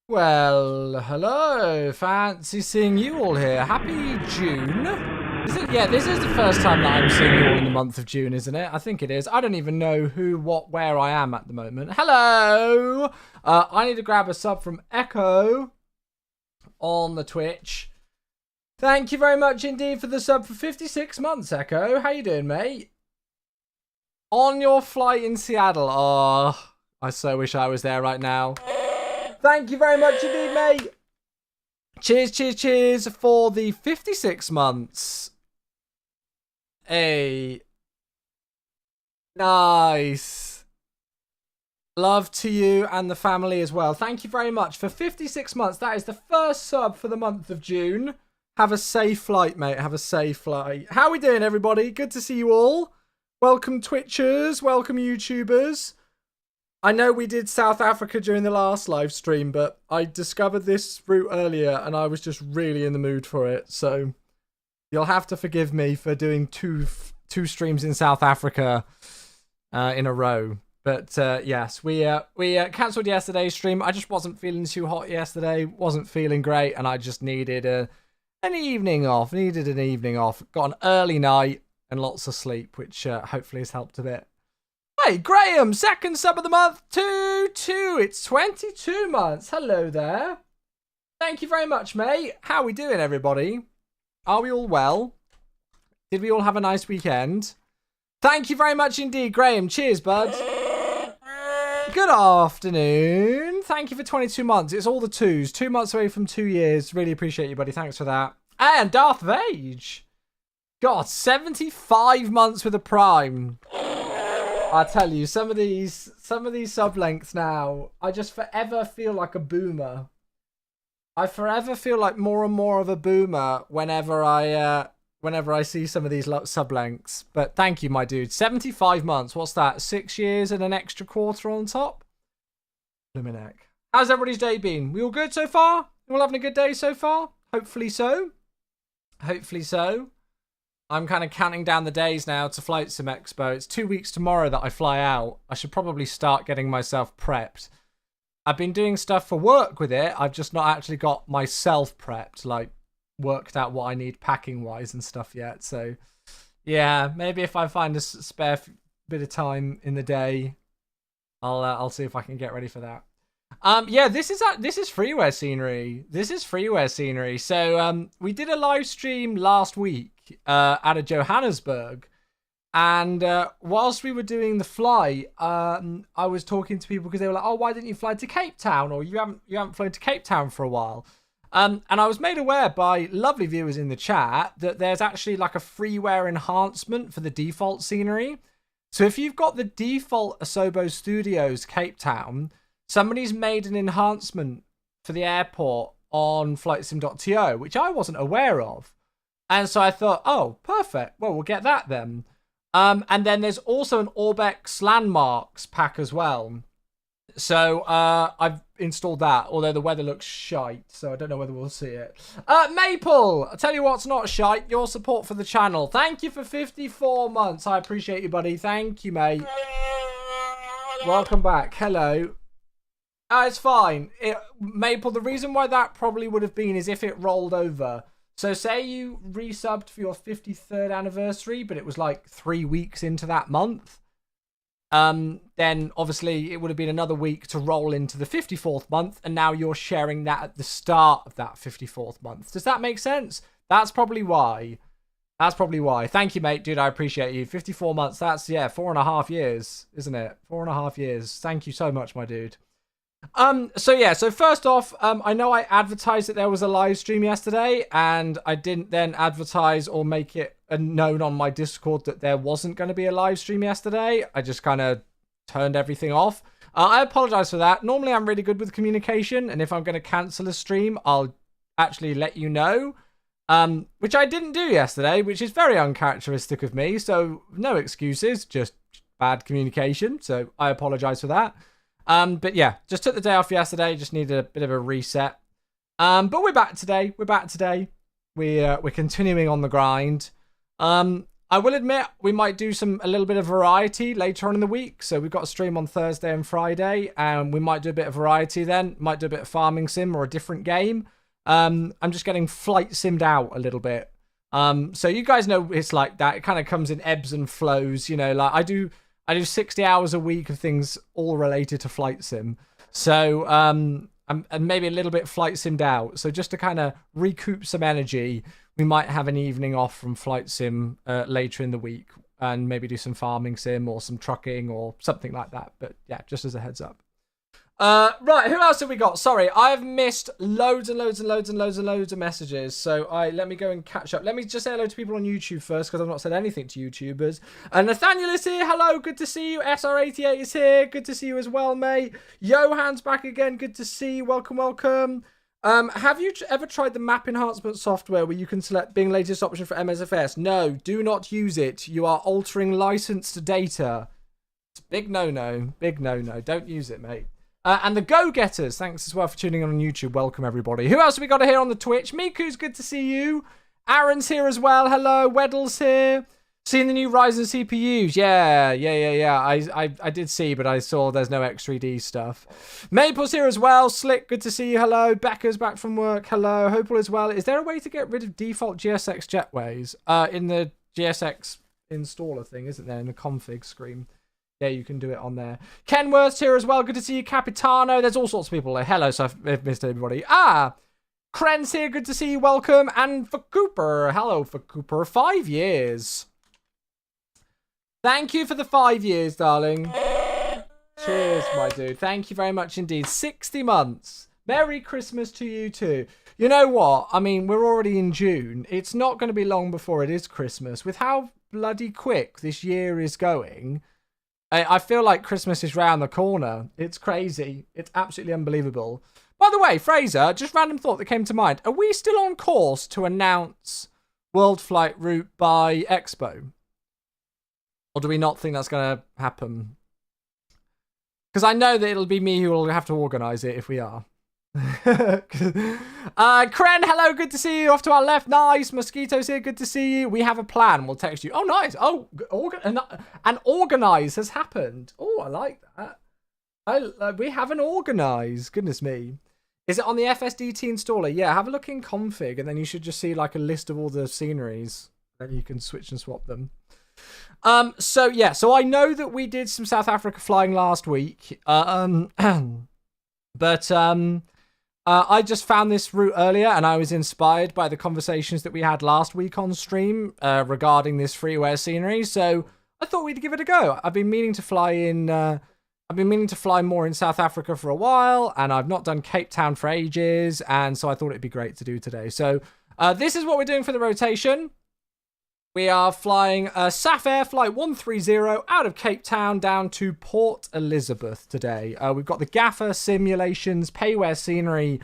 Well, hello. Fancy seeing you all here. Happy June. Is it? Yeah, this is the first time that I'm seeing you all in the month of June, isn't it? I think it is. I don't even know who, what, where I am at the moment. Hello. I need to grab a sub from Echo on the Twitch. Thank you very much indeed for the sub for 56 months, Echo. How you doing, mate? On your flight in Seattle. Oh, I so wish I was there right now. Thank you very much indeed, mate. Cheers, cheers, cheers for the 56 months. Hey. Nice. Love to you and the family as well. Thank you very much for 56 months. That is the first sub for the month of June. Have a safe flight, mate. Have a safe flight. How are we doing, everybody? Good to see you all. Welcome, Twitchers. Welcome, YouTubers. I know we did South Africa during the last live stream, but I discovered this route earlier and I was just really in the mood for it. So you'll have to forgive me for doing two streams in South Africa in a row. But yes, we cancelled yesterday's stream. I just wasn't feeling too hot yesterday. Wasn't feeling great, and I just needed an evening off. Needed an evening off. Got an early night and lots of sleep, which hopefully has helped a bit. Hey, Graham, second sub of the month, 2-2. It's 22 months. Hello there. Thank you very much, mate. How are we doing, everybody? Are we all well? Did we all have a nice weekend? Thank you very much indeed, Graham. Cheers, bud. Good afternoon. Thank you for 22 months. It's all the twos. 2 months away from 2 years. Really appreciate you, buddy. Thanks for that. And Darth of Age. God, 75 months with a prime. I tell you, some of these sub lengths now, I just forever feel like a boomer. I forever feel like more and more of a boomer whenever I see some of these sub lengths. But thank you, my dude. 75 months. What's that? 6 years and an extra quarter on top. Luminek. How's everybody's day been? We all good so far? We all having a good day so far? Hopefully so. Hopefully so. I'm kind of counting down the days now to Flight Sim Expo. It's 2 weeks tomorrow that I fly out. I should probably start getting myself prepped. I've been doing stuff for work with it. I've just not actually got myself prepped, like worked out what I need packing wise and stuff yet. So yeah, maybe if I find a spare bit of time in the day, I'll see if I can get ready for that. Yeah, this is freeware scenery. This is freeware scenery. So we did a live stream last week out of Johannesburg, and whilst we were doing the flight, I was talking to people because they were like, "Oh, why didn't you fly to Cape Town? Or you haven't flown to Cape Town for a while." And I was made aware by lovely viewers in the chat that there's actually like a freeware enhancement for the default scenery. So if you've got the default Asobo Studios Cape Town, somebody's made an enhancement for the airport on flightsim.to, which I wasn't aware of. And so I thought, oh, perfect. Well, we'll get that then. And then there's also an Orbex landmarks pack as well. So I've installed that, although the weather looks shite, so I don't know whether we'll see it. Maple, I'll tell you what's not shite, your support for the channel. Thank you for 54 months. I appreciate you, buddy. Thank you, mate. Welcome back. Hello. It's fine. Maple, the reason why that probably would have been is if it rolled over. So say you resubbed for your 53rd anniversary, but it was like 3 weeks into that month. Then obviously it would have been another week to roll into the 54th month, and now you're sharing that at the start of that 54th month. Does that make sense? That's probably why. That's probably why. Thank you, mate. Dude, I appreciate you. 54 months. That's, yeah, 4.5 years, isn't it? 4.5 years. Thank you so much, my dude. So first off, I know I advertised that there was a live stream yesterday, and I didn't then advertise or make it known on my Discord that there wasn't going to be a live stream yesterday. I just kind of turned everything off. I apologize for that. Normally I'm really good with communication, and if I'm going to cancel a stream, I'll actually let you know, which I didn't do yesterday, which is very uncharacteristic of me. So no excuses, just bad communication. So I apologize for that. But yeah, just took the day off yesterday. Just needed a bit of a reset. But we're back today. We're continuing on the grind. I will admit we might do a little bit of variety later on in the week. So we've got a stream on Thursday and Friday, and we might do a bit of variety then. Might do a bit of farming sim or a different game. I'm just getting flight simmed out a little bit. So you guys know it's like that. It kind of comes in ebbs and flows. You know, like I do 60 hours a week of things all related to flight sim. So and maybe a little bit flight simmed out. So just to kind of recoup some energy, we might have an evening off from flight sim later in the week and maybe do some farming sim or some trucking or something like that. But yeah, just as a heads up. Right, who else have we got? Sorry, I've missed loads of messages. So let me go and catch up. Let me just say hello to people on YouTube first, because I've not said anything to YouTubers. Nathaniel is here. Hello, good to see you. SR88 is here. Good to see you as well, mate. Johan's back again. Good to see you. Welcome. Have you ever tried the map enhancement software where you can select Bing latest option for MSFS? No, do not use it. You are altering licensed data. It's a big no-no. Big no-no. Don't use it, mate. And the Go-Getters, thanks as well for tuning in on YouTube. Welcome, everybody. Who else have we got here on the Twitch? Miku's good to see you. Aaron's here as well. Hello. Weddle's here. Seeing the new Ryzen CPUs. Yeah. I did see, but I saw there's no X3D stuff. Maple's here as well. Slick, good to see you. Hello. Becca's back from work. Hello. Hope all is well. Is there a way to get rid of default GSX jetways? In the GSX installer thing, isn't there? In the config screen. Yeah, you can do it on there. Kenworth's here as well. Good to see you. Capitano. There's all sorts of people there. Hello, so I've missed everybody. Kren's here. Good to see you. Welcome. And for Cooper. Hello, for Cooper. 5 years. Thank you for the 5 years, darling. Cheers, my dude. Thank you very much indeed. 60 months. Merry Christmas to you too. You know what? I mean, we're already in June. It's not going to be long before it is Christmas. With how bloody quick this year is going, I feel like Christmas is round the corner. It's crazy. It's absolutely unbelievable. By the way, Fraser, just random thought that came to mind. Are we still on course to announce World Flight Route by Expo? Or do we not think that's going to happen? Because I know that it'll be me who will have to organise it if we are. Kren, hello, good to see you. Off to our left, nice. Mosquito's here, good to see you. We have a plan, we'll text you. Oh, nice. Oh, an organise has happened. Oh, I like that. We have an organise. Goodness me. Is it on the FSDT installer? Yeah, have a look in config, and then you should just see like a list of all the sceneries. Then you can switch and swap them. So I know that we did some South Africa flying last week. But I just found this route earlier, and I was inspired by the conversations that we had last week on stream regarding this freeware scenery. So I thought we'd give it a go. I've been meaning to fly in. I've been meaning to fly more in South Africa for a while, and I've not done Cape Town for ages, and so I thought it'd be great to do today. So this is what we're doing for the rotation. We are flying SAF Air Flight 130 out of Cape Town down to Port Elizabeth today. We've got the Gaffer Simulations Payware scenery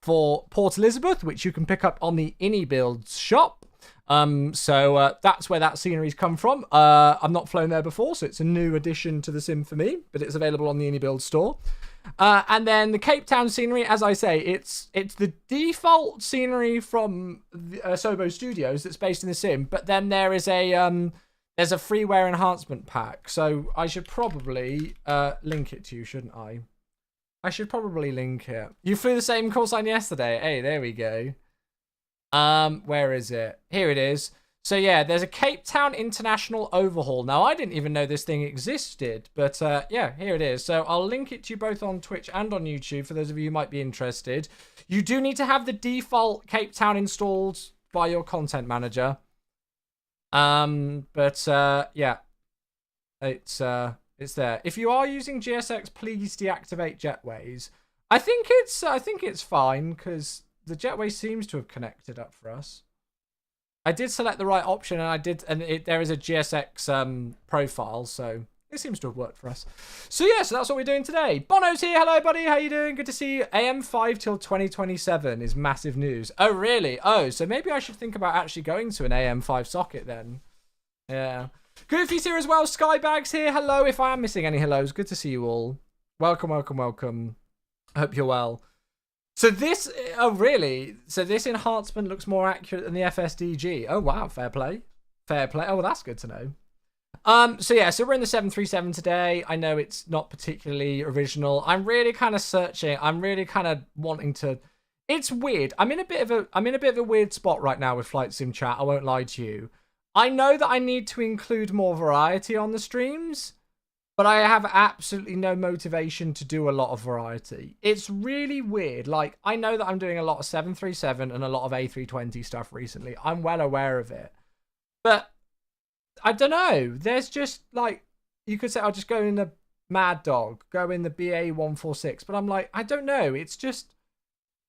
for Port Elizabeth, which you can pick up on the InnyBuilds shop. So that's where that scenery's come from. I've not flown there before, so it's a new addition to the sim for me, but it's available on the InnyBuilds store. And then the Cape Town scenery, as I say, it's the default scenery from the, Sobo Studios that's based in the sim, but then there's a freeware enhancement pack. So I should probably link it to you, shouldn't I? I should probably link it. You flew the same call sign yesterday. Hey, there we go. Where is it? Here it is. So yeah, there's a Cape Town International overhaul. Now, I didn't even know this thing existed, but yeah, here it is. So I'll link it to you both on Twitch and on YouTube for those of you who might be interested. You do need to have the default Cape Town installed by your content manager. But yeah, it's there. If you are using GSX, please deactivate jetways. I think it's fine because the jetway seems to have connected up for us. I did select the right option, and there is a GSX profile, so it seems to have worked for us. So yeah, so that's what we're doing today. Bono's here. Hello, buddy. How you doing? Good to see you. AM5 till 2027 is massive news. Oh, really? Oh, so maybe I should think about actually going to an AM5 socket then. Yeah. Goofy's here as well. Skybags here. Hello. If I am missing any hellos, good to see you all. Welcome. I hope you're well. So this, oh really? So this enhancement looks more accurate than the FSDG. Oh wow, fair play. Fair play. Oh, well, that's good to know. So yeah, so we're in the 737 today. I know it's not particularly original. I'm really kind of searching. I'm really kind of wanting to. It's weird. I'm in a bit of a weird spot right now with Flight Sim chat. I won't lie to you. I know that I need to include more variety on the streams, but I have absolutely no motivation to do a lot of variety. It's really weird. Like, I know that I'm doing a lot of 737 and a lot of A320 stuff recently. I'm well aware of it. But I don't know. There's just, like, you could say I'll just go in the Mad Dog, go in the BA146. But I'm like, I don't know. It's just,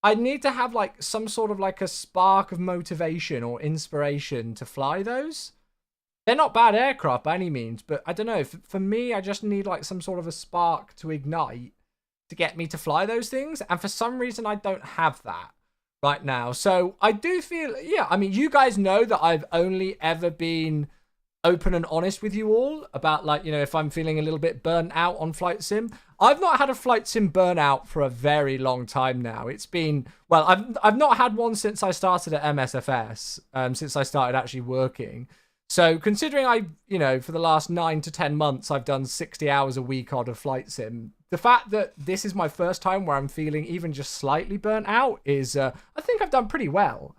I need to have, like, some sort of, like, a spark of motivation or inspiration to fly those. They're not bad aircraft by any means, but I don't know. For me, I just need, like, some sort of a spark to ignite to get me to fly those things. And for some reason, I don't have that right now. So I do feel, yeah, I mean, you guys know that I've only ever been open and honest with you all about, like, you know, if I'm feeling a little bit burnt out on Flight Sim. I've not had a Flight Sim burnout for a very long time now. It's been, well, I've not had one since I started at MSFS, since I started actually working. So considering I, you know, for the last 9 to 10 months, I've done 60 hours a week odd of Flight Sim. The fact that this is my first time where I'm feeling even just slightly burnt out is, I think I've done pretty well.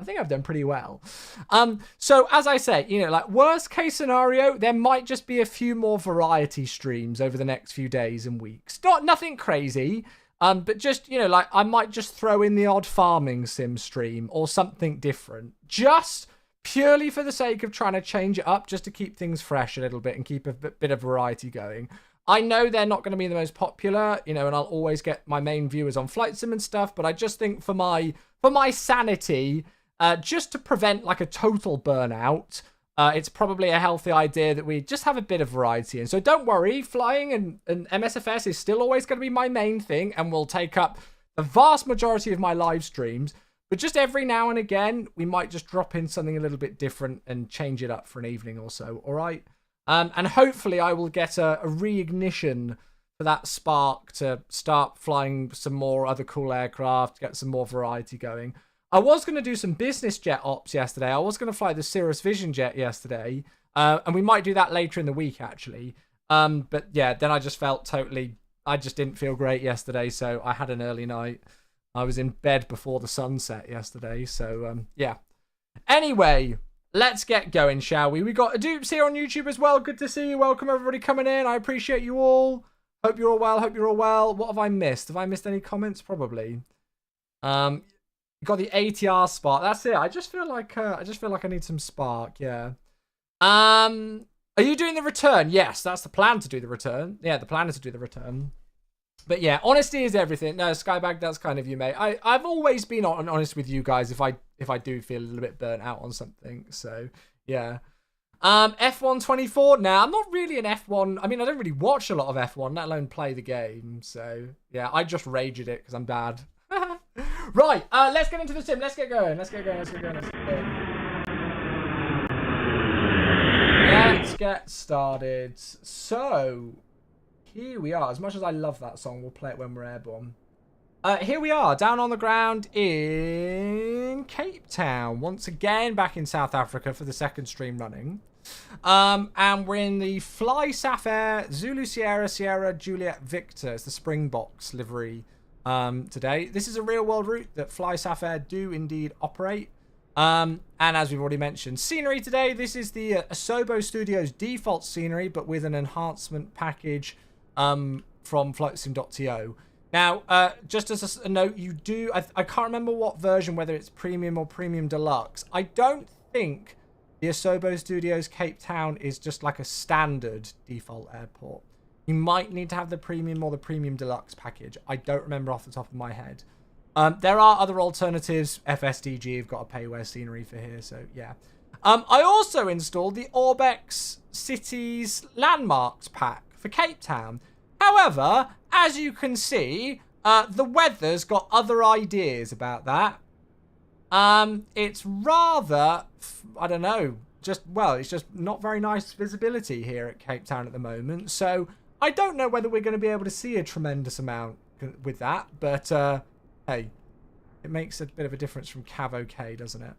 So as I say, you know, like, worst case scenario, there might just be a few more variety streams over the next few days and weeks. Nothing crazy. But just, you know, like, I might just throw in the odd farming sim stream or something different. Just purely for the sake of trying to change it up, just to keep things fresh a little bit and keep a bit of variety going. I know they're not going to be the most popular, you know, and I'll always get my main viewers on Flight Sim and stuff, but I just think for my sanity, just to prevent, like, a total burnout, it's probably a healthy idea that we just have a bit of variety. And so don't worry, flying and MSFS is still always going to be my main thing and will take up the vast majority of my live streams. But just every now and again, we might just drop in something a little bit different and change it up for an evening or so, all right? And hopefully I will get a reignition for that spark to start flying some more other cool aircraft, get some more variety going. I was going to do some business jet ops yesterday. I was going to fly the Cirrus Vision jet yesterday, and we might do that later in the week, actually. But yeah, then I just felt I just didn't feel great yesterday, so I had an early night. I was in bed before the sunset yesterday, so yeah. Anyway, let's get going, shall we? We got Adoops here on YouTube as well. Good to see you. Welcome, everybody coming in. I appreciate you all. Hope you're all well. What have I missed? Have I missed any comments? Probably. Got the ATR spark. That's it. I just feel like I need some spark. Yeah. Are you doing the return? Yes, that's the plan, to do the return. Yeah, the plan is to do the return. But yeah, honesty is everything. No, Skybag, that's kind of you, mate. I've always been honest with you guys if I do feel a little bit burnt out on something. So yeah. F124. Now, I'm not really an F1. I mean, I don't really watch a lot of F1, let alone play the game. So yeah, I just raged it because I'm bad. Right, let's get into the sim. Let's get going. Let's get started. So here we are. As much as I love that song, we'll play it when we're airborne. Here we are, down on the ground in Cape Town. Once again, back in South Africa for the second stream running. And we're in the Fly Sapphire Zulu Sierra Sierra Juliet Victor. It's the Springboks livery today. This is a real-world route that Fly Sapphire do indeed operate. And as we've already mentioned, scenery today. This is the Asobo Studios default scenery, but with an enhancement package from flightsim.to. Now, just as a note, you do... I can't remember what version, whether it's Premium or Premium Deluxe. I don't think the Asobo Studios Cape Town is just like a standard default airport. You might need to have the Premium or the Premium Deluxe package. I don't remember off the top of my head. There are other alternatives. FSDG have got a payware scenery for here, so yeah. I also installed the Orbex Cities Landmarks pack for Cape Town. However, as you can see, the weather's got other ideas about that. It's rather, I don't know, it's just not very nice visibility here at Cape Town at the moment. So I don't know whether we're going to be able to see a tremendous amount with that, but hey, it makes a bit of a difference from Cav OK, doesn't it?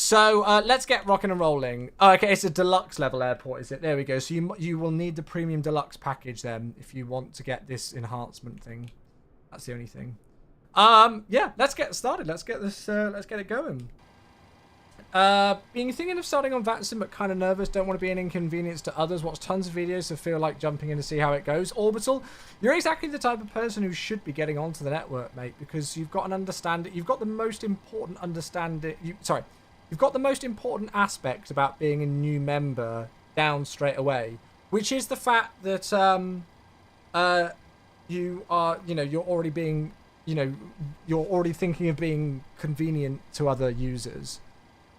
So let's get rocking and rolling. Oh, okay, it's a deluxe level airport, is it? There we go. So you will need the premium deluxe package then if you want to get this enhancement thing. That's the only thing. Yeah, let's get started. Let's get this. Let's get it going. Being thinking of starting on Vatsim but kind of nervous, don't want to be an inconvenience to others, watch tons of videos so feel like jumping in to see how it goes. Orbital, you're exactly the type of person who should be getting onto the network, mate, because you've got an understanding, you've got the most important understanding, you've got the most important aspect about being a new member down straight away, which is the fact that you are, you're already being, you're already thinking of being convenient to other users.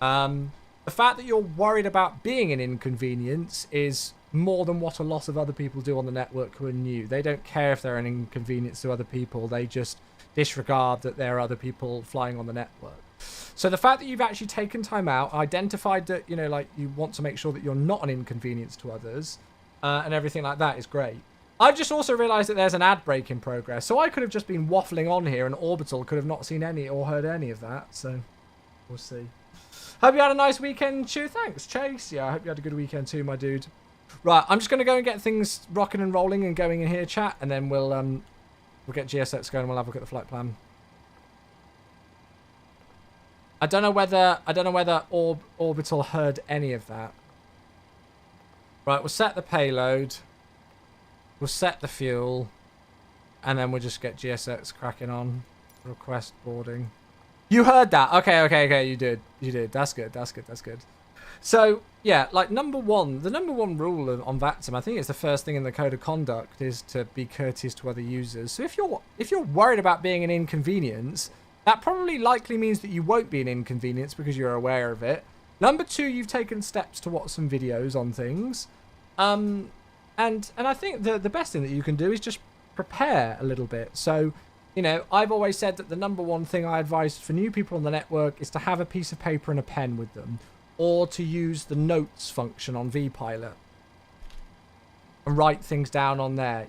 The fact that you're worried about being an inconvenience is more than what a lot of other people do on the network who are new. They don't care if they're an inconvenience to other people. They just disregard that there are other people flying on the network. So the fact that you've actually taken time out, identified that, you want to make sure that you're not an inconvenience to others, and everything like that is great. I've just also realised that there's an ad break in progress. So I could have just been waffling on here and Orbital could have not seen any or heard any of that. So we'll see. Hope you had a nice weekend, Chew. Thanks, Chase. Yeah, I hope you had a good weekend too, my dude. Right, I'm just going to go and get things rocking and rolling and going in here, chat, and then we'll get GSX going and we'll have a look at the flight plan. I don't know whether Orbital heard any of that. Right, we'll set the payload. We'll set the fuel. And then we'll just get GSX cracking on. Request boarding. You heard that. Okay, you did. That's good. So, yeah, like the number one rule on VATSIM, I think it's the first thing in the code of conduct, is to be courteous to other users. So if you're worried about being an inconvenience, that probably likely means that you won't be an inconvenience because you're aware of it. Number two, you've taken steps to watch some videos on things. And I think the best thing that you can do is just prepare a little bit. So, I've always said that the number one thing I advise for new people on the network is to have a piece of paper and a pen with them, or to use the notes function on vPilot and write things down on there.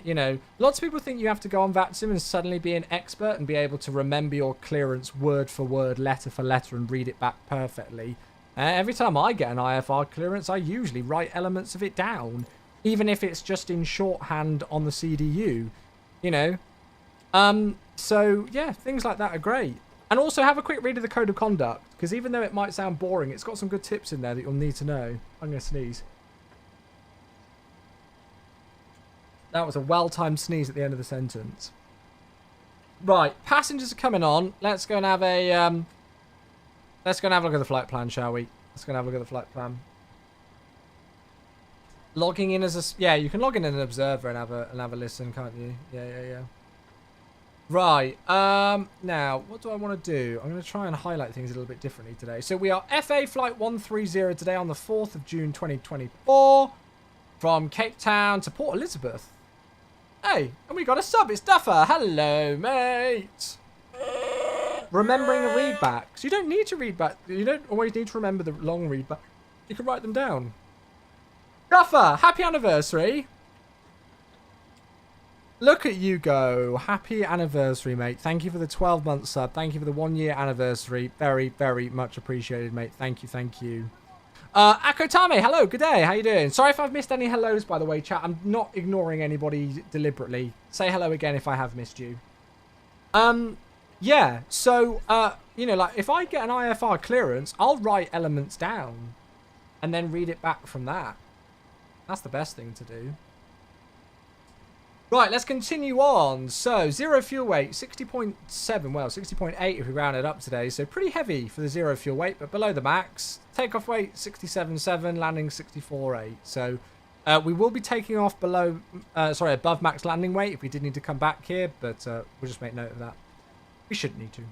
Lots of people think you have to go on VATSIM and suddenly be an expert and be able to remember your clearance word for word, letter for letter, and read it back perfectly. Every time I get an IFR clearance, I usually write elements of it down, even if it's just in shorthand on the CDU, So, yeah, things like that are great. And also have a quick read of the code of conduct, because even though it might sound boring, it's got some good tips in there that you'll need to know. I'm going to sneeze. That was a well-timed sneeze at the end of the sentence. Right, passengers are coming on. Let's go and have a look at the flight plan, shall we? Let's go and have a look at the flight plan. Logging in as a... Yeah, you can log in as an observer and have a listen, can't you? Yeah. Right, now, what do I want to do? I'm going to try and highlight things a little bit differently today. So we are FA Flight 130 today on the 4th of June 2024 from Cape Town to Port Elizabeth. Hey, and we got a sub, it's Duffer. Hello, mate. Remembering the readbacks. You don't need to read back. You don't always need to remember the long readback. You can write them down. Duffer, happy anniversary. Look at you go. Happy anniversary, mate. Thank you for the 12-month sub. Thank you for the 1-year anniversary. Very, very much appreciated, mate. Thank you. Akotame, hello. Good day. How you doing? Sorry if I've missed any hellos, by the way, chat. I'm not ignoring anybody deliberately. Say hello again if I have missed you. Yeah. So, like, if I get an IFR clearance, I'll write elements down and then read it back from that. That's the best thing to do. Right, let's continue on. So, zero fuel weight, 60.7, well, 60.8 if we round it up today. So, pretty heavy for the zero fuel weight, but below the max. Takeoff weight, 67.7, landing 64.8. So, we will be taking off above max landing weight if we did need to come back here, but we'll just make note of that. We shouldn't need to.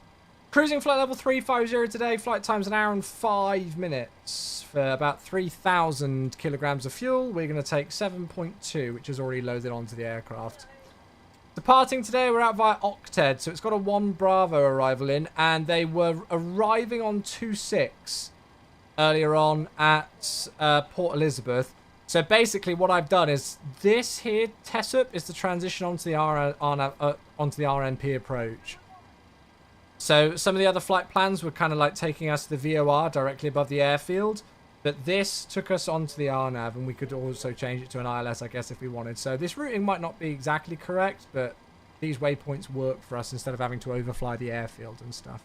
Cruising flight level 350 today. Flight time's 1 hour and 5 minutes for about 3,000 kilograms of fuel. We're going to take 7.2, which is already loaded onto the aircraft. Departing today, we're out via Octed, so it's got a 1 Bravo arrival in, and they were arriving on 26 earlier on at Port Elizabeth. So basically what I've done is this here, TESUP, is the transition onto the RNP approach. So some of the other flight plans were kind of like taking us to the VOR directly above the airfield. But this took us onto the RNAV, and we could also change it to an ILS, I guess, if we wanted. So this routing might not be exactly correct, but these waypoints work for us instead of having to overfly the airfield and stuff.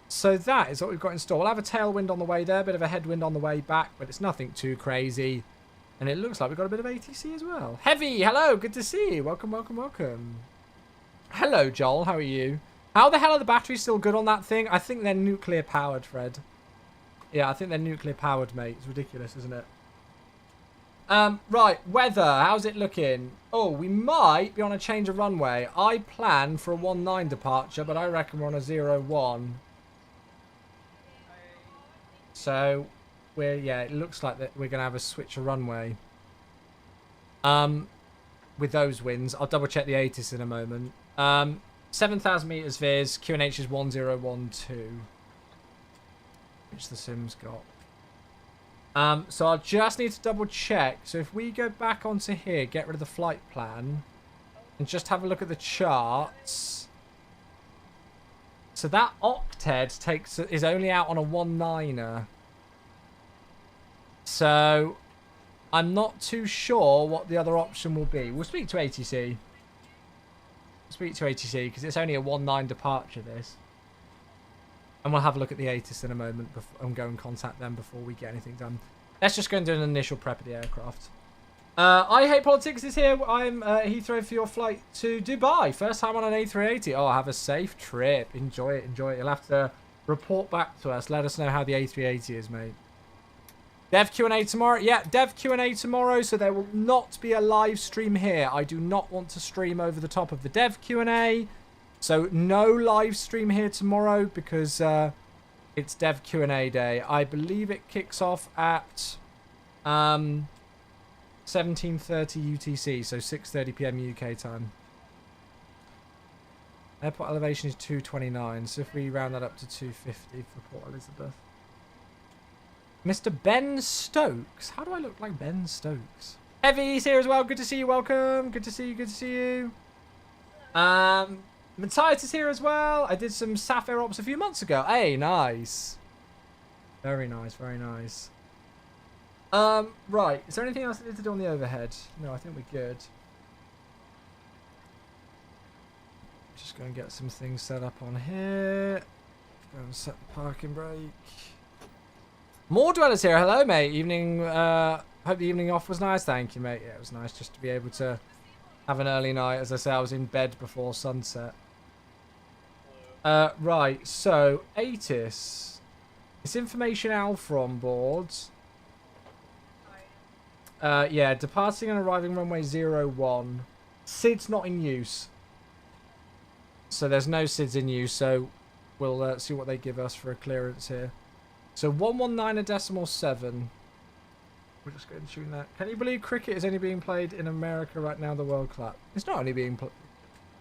So that is what we've got in store. We'll have a tailwind on the way there, a bit of a headwind on the way back, but it's nothing too crazy. And it looks like we've got a bit of ATC as well. Heavy, hello, good to see you. Welcome, welcome, welcome. Hello, Joel, how are you? How the hell are the batteries still good on that thing? I think they're nuclear powered, Fred. Yeah, I think they're nuclear powered, mate. It's ridiculous, isn't it? Right, weather. How's it looking? Oh, we might be on a change of runway. I plan for a 19 departure, but I reckon we're on a 01. So, yeah, it looks like that we're going to have a switch of runway. With those winds. I'll double check the ATIS in a moment. 7,000 meters viz. QNH is 1012. Which the sim's got. So I'll just need to double check. So if we go back onto here, get rid of the flight plan, and just have a look at the charts. So that octet is only out on a 19er. So I'm not too sure what the other option will be. We'll speak to ATC. Because it's only a 19 departure, this. And we'll have a look at the ATIS in a moment and go and contact them before we get anything done. Let's just go and do an initial prep of the aircraft. I Hate Politics is here. I'm Heathrow for your flight to Dubai. First time on an A380. Oh, have a safe trip. Enjoy it, enjoy it. You'll have to report back to us. Let us know how the A380 is, mate. Dev Q&A tomorrow. Yeah, Dev Q&A tomorrow, so there will not be a live stream here. I do not want to stream over the top of the Dev Q&A. So no live stream here tomorrow because it's Dev Q&A day. I believe it kicks off at 17:30 UTC, so 6:30 PM UK time. Airport elevation is 229, so if we round that up to 250 for Port Elizabeth. Mr. Ben Stokes. How do I look like Ben Stokes? Heavy's here as well. Good to see you. Welcome. Good to see you. Good to see you. Matthias is here as well. I did some Sapphire Ops a few months ago. Hey, nice. Very nice. Very nice. Right. Is there anything else I need to do on the overhead? No, I think we're good. Just go and get some things set up on here. Go and set the parking brake. More dwellers here. Hello, mate. Evening. Hope the evening off was nice. Thank you, mate. Yeah, it was nice just to be able to have an early night. As I say, I was in bed before sunset. Right. So, ATIS. It's information alpha on board. Yeah, departing and arriving runway 01. SID's not in use. So there's no SIDs in use. So we'll see what they give us for a clearance here. So 119.7. We're just going to tune that. Can you believe cricket is only being played in America right now, the World Cup? It's not only being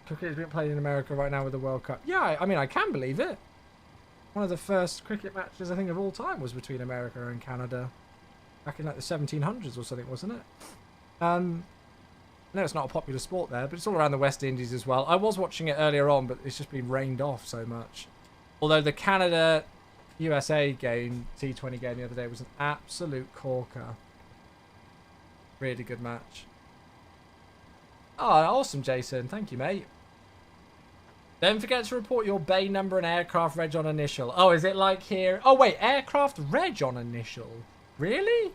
cricket is being played in America right now with the World Cup. Yeah, I mean, I can believe it. One of the first cricket matches, I think, of all time was between America and Canada. Back in like the 1700s or something, wasn't it? I know it's not a popular sport there, but it's all around the West Indies as well. I was watching it earlier on, but it's just been rained off so much. Although the Canada-USA game, T20 game the other day was an absolute corker. Really good match. Oh, awesome, Jason. Thank you, mate. Don't forget to report your bay number and aircraft reg on initial. Oh, is it like here? Oh, wait, aircraft reg on initial? Really?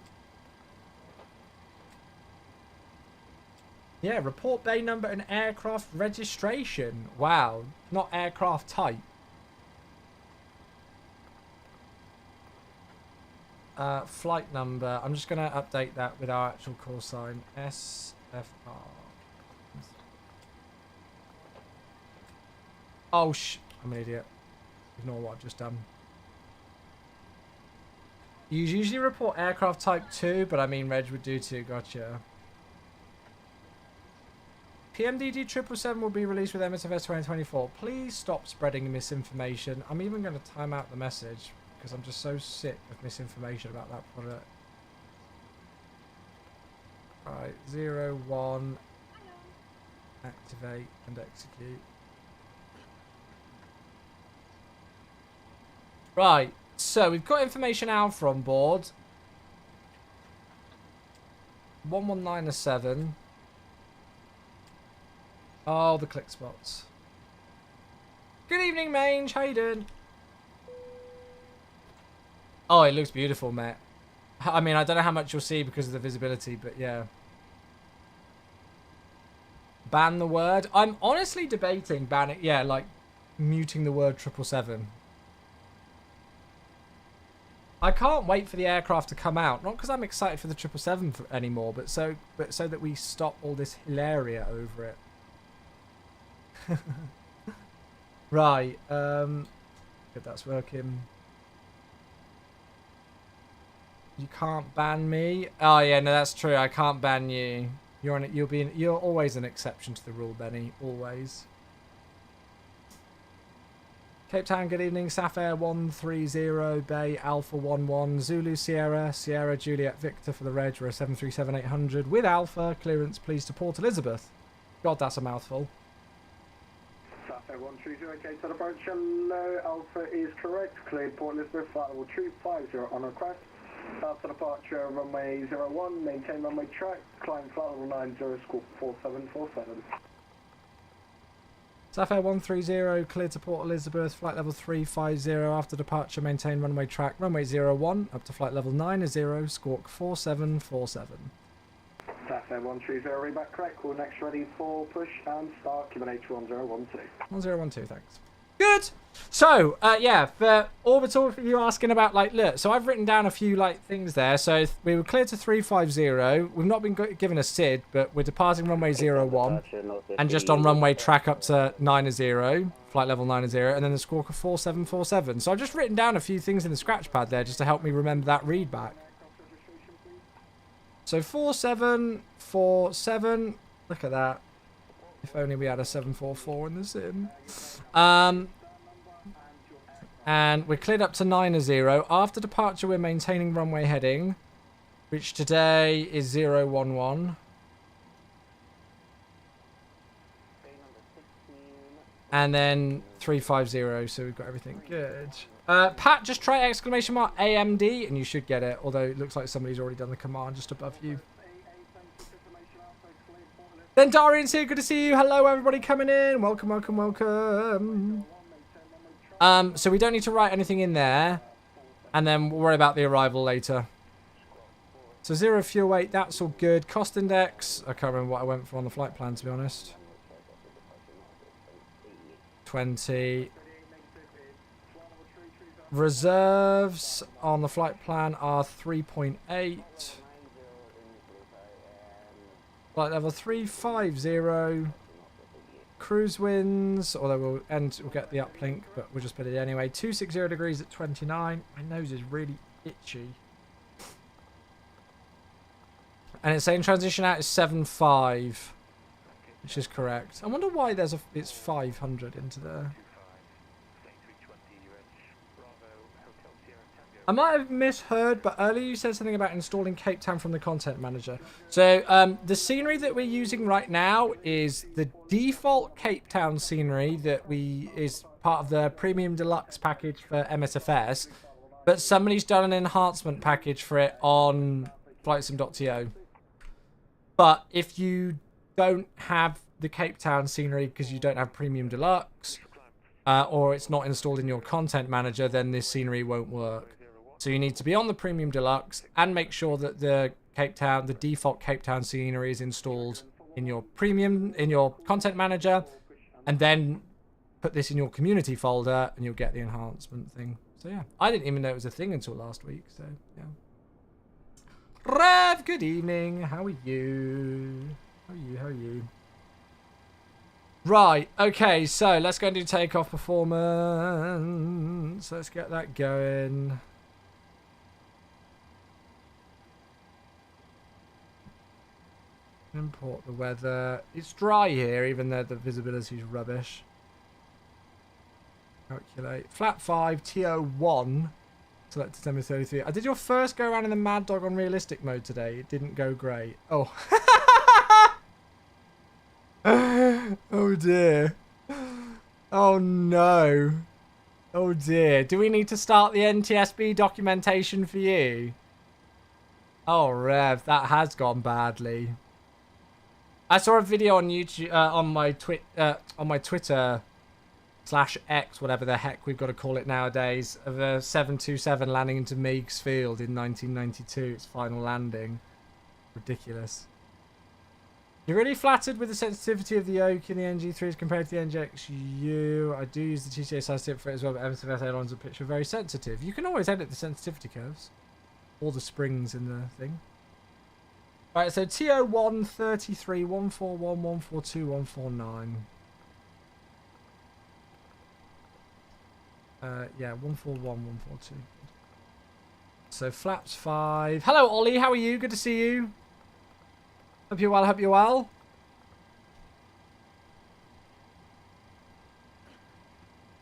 Yeah, report bay number and aircraft registration. Wow, not aircraft type. Flight number. I'm just going to update that with our actual call sign. SFR. Oh, I'm an idiot. Ignore what I've just done. You usually report aircraft type 2, but I mean reg would do too. Gotcha. PMDD 777 will be released with MSFS 2024. Please stop spreading misinformation. I'm even going to time out the message because I'm just so sick of misinformation about that product. Right, 01. Activate and execute. Right, so we've got information Alpha on board. 1197. Oh, the click spots. Good evening, Mange. How you doing? Oh, it looks beautiful, mate. I mean, I don't know how much you'll see because of the visibility, but yeah. Ban the word. I'm honestly debating banning, yeah, like muting the word 777. I can't wait for the aircraft to come out. Not because I'm excited for the 777 anymore, but so that we stop all this hilaria over it. Right. Good, that's working. You can't ban me. Oh yeah, no, that's true. I can't ban you. You're always an exception to the rule, Benny. Always. Cape Town, good evening. Sapphire 130, Bay Alpha 11, Zulu Sierra, Sierra Juliet Victor for the reg. We're a 737-800 with Alpha clearance, please, to Port Elizabeth. God, that's a mouthful. Sapphire 130, Cape Town approach. Hello, Alpha is correct. Cleared Port Elizabeth, flight level 250 on request. After departure, runway 01, maintain runway track, climb flight level 90, squawk 4747. Sapphire 130, cleared to Port Elizabeth, flight level 350. After departure, maintain runway track, runway 01, up to flight level 90, squawk 4747. Sapphire 130, reback correct, call next ready for push and start, Cuban H1012. 1012, thanks. Good. So, yeah, for Orbital, for you asking about, like, look, so I've written down a few, like, things there. So we were cleared to 350. We've not been given a SID, but we're departing runway 01 and just on runway track up to 90, flight level 90, and then the squawk of 4747. So I've just written down a few things in the scratch pad there just to help me remember that read back. So 4747, look at that. If only we had a 744 in the sim. And we're cleared up to 90. After departure, we're maintaining runway heading, which today is 011. And then 350, so we've got everything good. Pat, just try exclamation mark AMD, and you should get it, although it looks like somebody's already done the command just above you. Then Darian's here, good to see you. Hello, everybody coming in. Welcome, welcome, welcome. So we don't need to write anything in there. And then we'll worry about the arrival later. So 0 fuel weight, that's all good. Cost index, I can't remember what I went for on the flight plan, to be honest. 20. Reserves on the flight plan are 3.8. Flight level 350. Cruise winds, although we'll get the uplink, but we'll just put it anyway. 260 degrees at 29. My nose is really itchy. And it's saying transition out is 75, which is correct. I wonder why it's 500 into there. I might have misheard, but earlier you said something about installing Cape Town from the content manager. So the scenery that we're using right now is the default Cape Town scenery that is part of the premium deluxe package for MSFS, but somebody's done an enhancement package for it on flightsim.to. But if you don't have the Cape Town scenery because you don't have premium deluxe, or it's not installed in your content manager, then this scenery won't work. So you need to be on the Premium Deluxe and make sure that the default Cape Town scenery is installed in your content manager, and then put this in your community folder and you'll get the enhancement thing. So yeah, I didn't even know it was a thing until last week, so yeah. Rev, good evening. How are you? How are you? Right, okay, so let's go and do takeoff performance. Let's get that going. Import the weather. It's dry here, even though the visibility is rubbish. Calculate. Flat 5, TO1. Select December 33. I did your first go around in the Mad Dog on realistic mode today. It didn't go great. Oh. Oh dear. Oh no. Oh dear. Do we need to start the NTSB documentation for you? Oh, Rev, that has gone badly. I saw a video on YouTube, on my Twitter /X, whatever the heck we've got to call it nowadays, of a 727 landing into Meigs Field in 1992. Its final landing. Ridiculous. You're really flattered with the sensitivity of the yoke in the NG3s compared to the NGXU. I do use the TCA size tip for it as well, but MSFS airlines are picture very sensitive. You can always edit the sensitivity curves. All the springs in the thing. Right, so TO 133, 141, 142, 149. Yeah, 141, 142. So flaps 5. Hello, Ollie. How are you? Good to see you. Hope you're well. Hope you're well.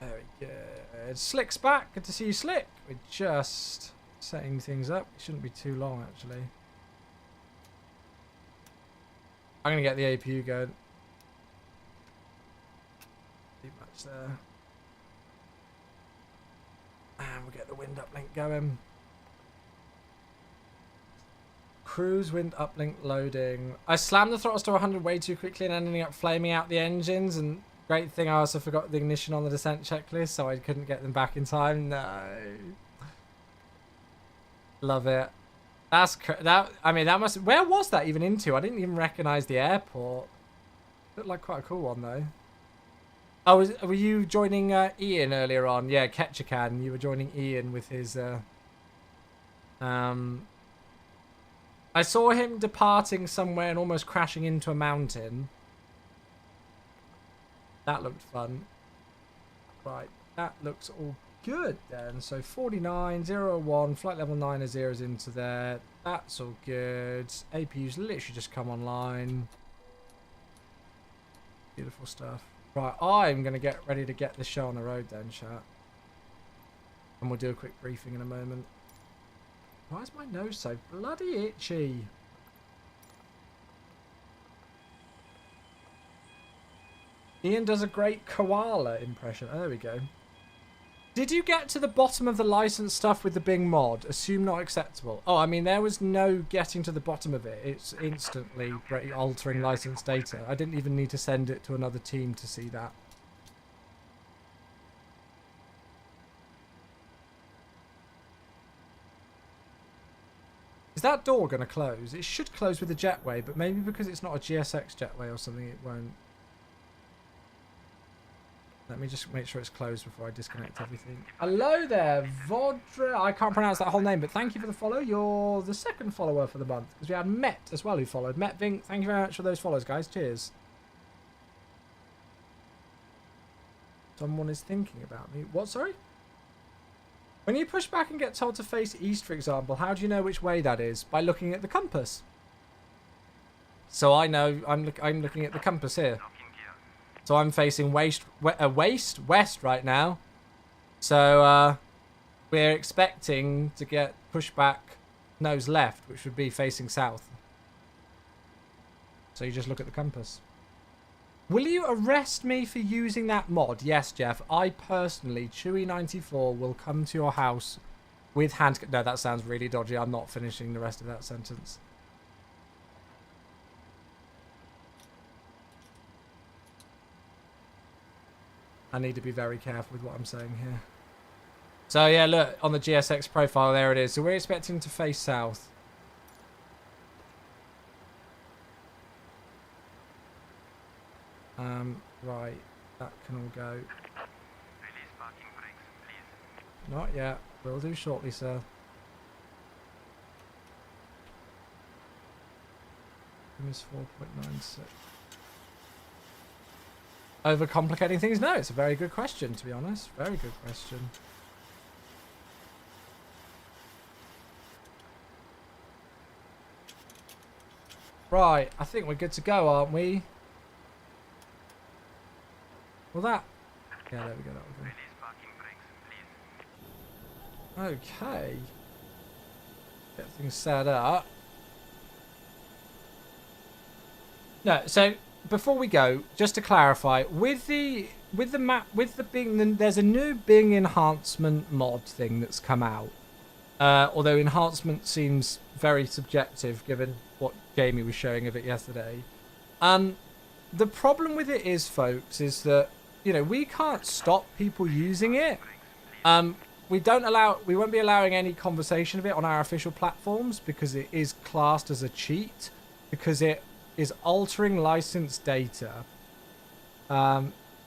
Very good. Slick's back. Good to see you, Slick. We're just setting things up. It shouldn't be too long, actually. I'm going to get the APU going. Deep match there. And we'll get the wind uplink going. Cruise wind uplink loading. I slammed the throttles to 100 way too quickly and ending up flaming out the engines. And great thing, I also forgot the ignition on the descent checklist, so I couldn't get them back in time. No. Love it. That's that. I mean, that must. Where was that even into? I didn't even recognize the airport. Looked like quite a cool one though. Oh, were you joining Ian earlier on? Yeah, Ketchikan. You were joining Ian with his. I saw him departing somewhere and almost crashing into a mountain. That looked fun. Right, that looks all good then. So 49.01, flight level 9 is zeros into there. That's all good. APU's literally just come online. Beautiful stuff. Right, I'm going to get ready to get this show on the road then, chat. And we'll do a quick briefing in a moment. Why is my nose so bloody itchy? Ian does a great koala impression. Oh, there we go. Did you get to the bottom of the license stuff with the Bing mod? Assume not acceptable. Oh, I mean, there was no getting to the bottom of it. It's instantly altering license data. I didn't even need to send it to another team to see that. Is that door going to close? It should close with the jetway, but maybe because it's not a GSX jetway or something, it won't. Let me just make sure it's closed before I disconnect everything. Hello there, Vodra. I can't pronounce that whole name, but thank you for the follow. You're the second follower for the month, because we had Met as well who followed. Met Vink, thank you very much for those follows, guys. Cheers. Someone is thinking about me. What, sorry? When you push back and get told to face east, for example, how do you know which way that is? By looking at the compass. So I know I'm looking at the compass here. So I'm facing west right now. So we're expecting to get pushback nose left, which would be facing south. So you just look at the compass. Will you arrest me for using that mod? Yes, Jeff. I personally, Chewy94, will come to your house with hand... No, that sounds really dodgy. I'm not finishing the rest of that sentence. I need to be very careful with what I'm saying here. So, yeah, look, on the GSX profile, there it is. So we're expecting to face south. Right, that can all go. Release parking brakes, please. Not yet. Will do shortly, sir. Is 4.96. Overcomplicating things? No, it's a very good question, to be honest. Very good question. Right, I think we're good to go, aren't we? Well, that... Yeah, there we go. Release parking brakes, please. Okay. Get things set up. No, so before we go, just to clarify, there's a new Bing enhancement mod thing that's come out. Although enhancement seems very subjective given what Jamie was showing of it yesterday. The problem with it is, folks, is that, you know, we can't stop people using it. We won't be allowing any conversation of it on our official platforms because it is classed as a cheat, because it is altering licensed data.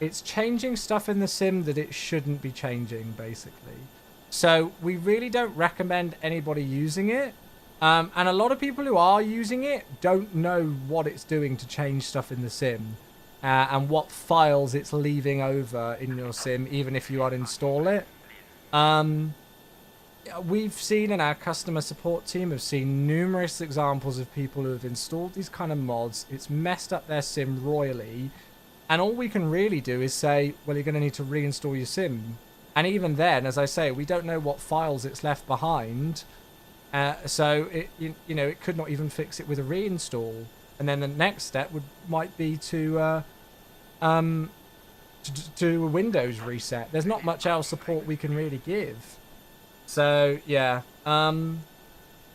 It's changing stuff in the sim that it shouldn't be changing, basically. So we really don't recommend anybody using it. And a lot of people who are using it don't know what it's doing to change stuff in the sim. And what files it's leaving over in your sim, even if you uninstall it. We've seen, and our customer support team have seen, numerous examples of people who have installed these kind of mods. It's messed up their sim royally. And all we can really do is say, well, you're going to need to reinstall your sim. And even then, as I say, we don't know what files it's left behind. So, it could not even fix it with a reinstall. And then the next step might be to do a Windows reset. There's not much else support we can really give. So, yeah.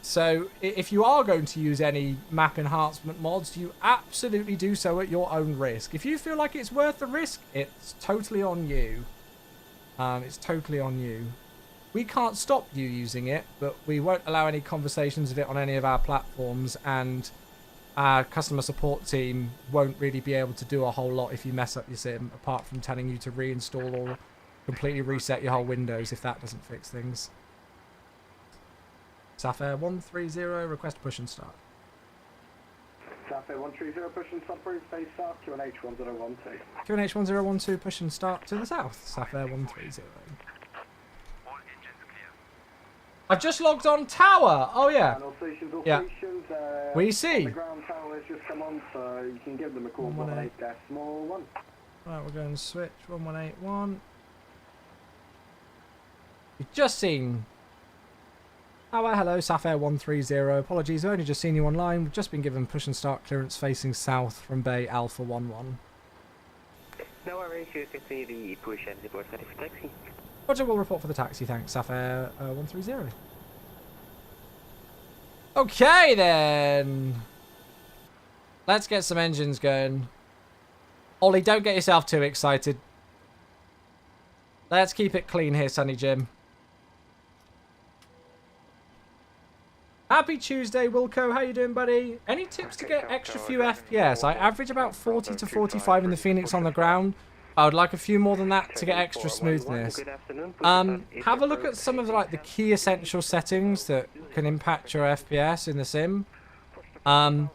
So, if you are going to use any map enhancement mods, you absolutely do so at your own risk. If you feel like it's worth the risk, it's totally on you. It's totally on you. We can't stop you using it, but we won't allow any conversations of it on any of our platforms, and our customer support team won't really be able to do a whole lot if you mess up your sim, apart from telling you to reinstall or completely reset your whole Windows if that doesn't fix things. Sapphire 130, request push and start. Sapphire 130, push and start, brief face south, QNH 1012. QNH 1012, push and start to the south. Sapphire 130. All engines clear. I've just logged on tower. Oh yeah. All stations, Yeah. We see. The ground tower has just come on, so you can give them a call. 118-1. Right, we're going to switch 1181. You've just seen. Hello, Sapphire 130. Apologies, I've only just seen you online. We've just been given push and start clearance facing south from Bay Alpha 11. No worries, you can see the push and report ready for taxi. Roger, will report for the taxi, thanks, Sapphire 130. Okay then. Let's get some engines going. Ollie, don't get yourself too excited. Let's keep it clean here, Sonny Jim. Happy Tuesday, Wilco. How you doing, buddy? Any tips to get extra few FPS? I average about 40 to 45 in the Phoenix on the ground. I would like a few more than that to get extra smoothness. Have a look at some of the key essential settings that can impact your FPS in the sim. Number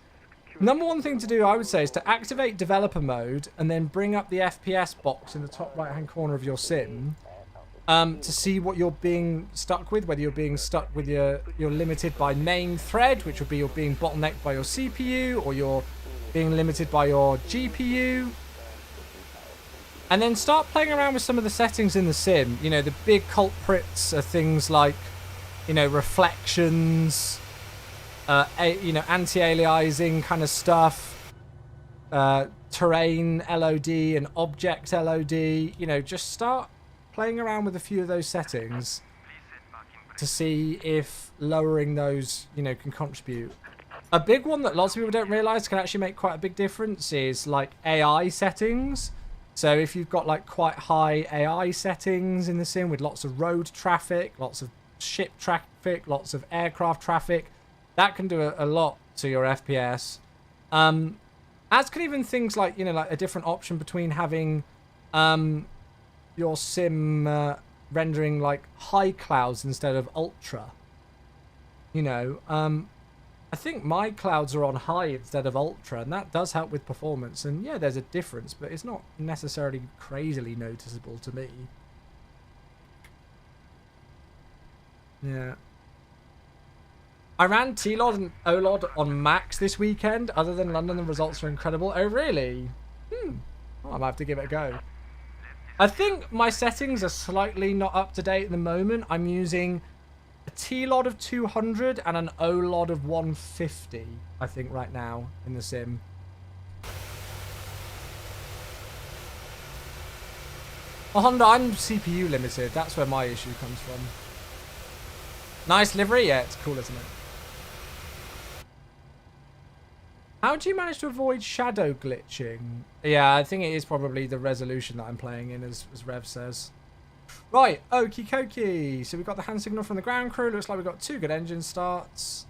one thing to do, I would say, is to activate developer mode and then bring up the FPS box in the top right-hand corner of your sim. To see what you're being stuck with, whether you're being stuck with you're limited by main thread, which would be you're being bottlenecked by your CPU, or you're being limited by your GPU. And then start playing around with some of the settings in the sim. You know, the big culprits are things like, reflections, anti-aliasing kind of stuff, terrain LOD and object LOD. Just start playing around with a few of those settings to see if lowering those, can contribute. A big one that lots of people don't realize can actually make quite a big difference is AI settings. So if you've got quite high AI settings in the sim with lots of road traffic, lots of ship traffic, lots of aircraft traffic, that can do a lot to your FPS. As can even things like a different option between having your sim rendering high clouds instead of ultra. I think my clouds are on high instead of ultra, and that does help with performance. And yeah, there's a difference, but it's not necessarily crazily noticeable to me. Yeah. I ran T-Lod and O-Lod on max this weekend. Other than London, the results are incredible. Oh, really? Oh, I might have to give it a go. I think my settings are slightly not up to date at the moment. I'm using a T-Lod of 200 and an O-Lod of 150, I think, right now in the sim. Oh, Honda, I'm CPU limited. That's where my issue comes from. Nice livery? Yeah, it's cool, isn't it? How do you manage to avoid shadow glitching? Yeah, I think it is probably the resolution that I'm playing in, as Rev says. Right, okie dokie. So we've got the hand signal from the ground crew. Looks like we've got 2 good engine starts.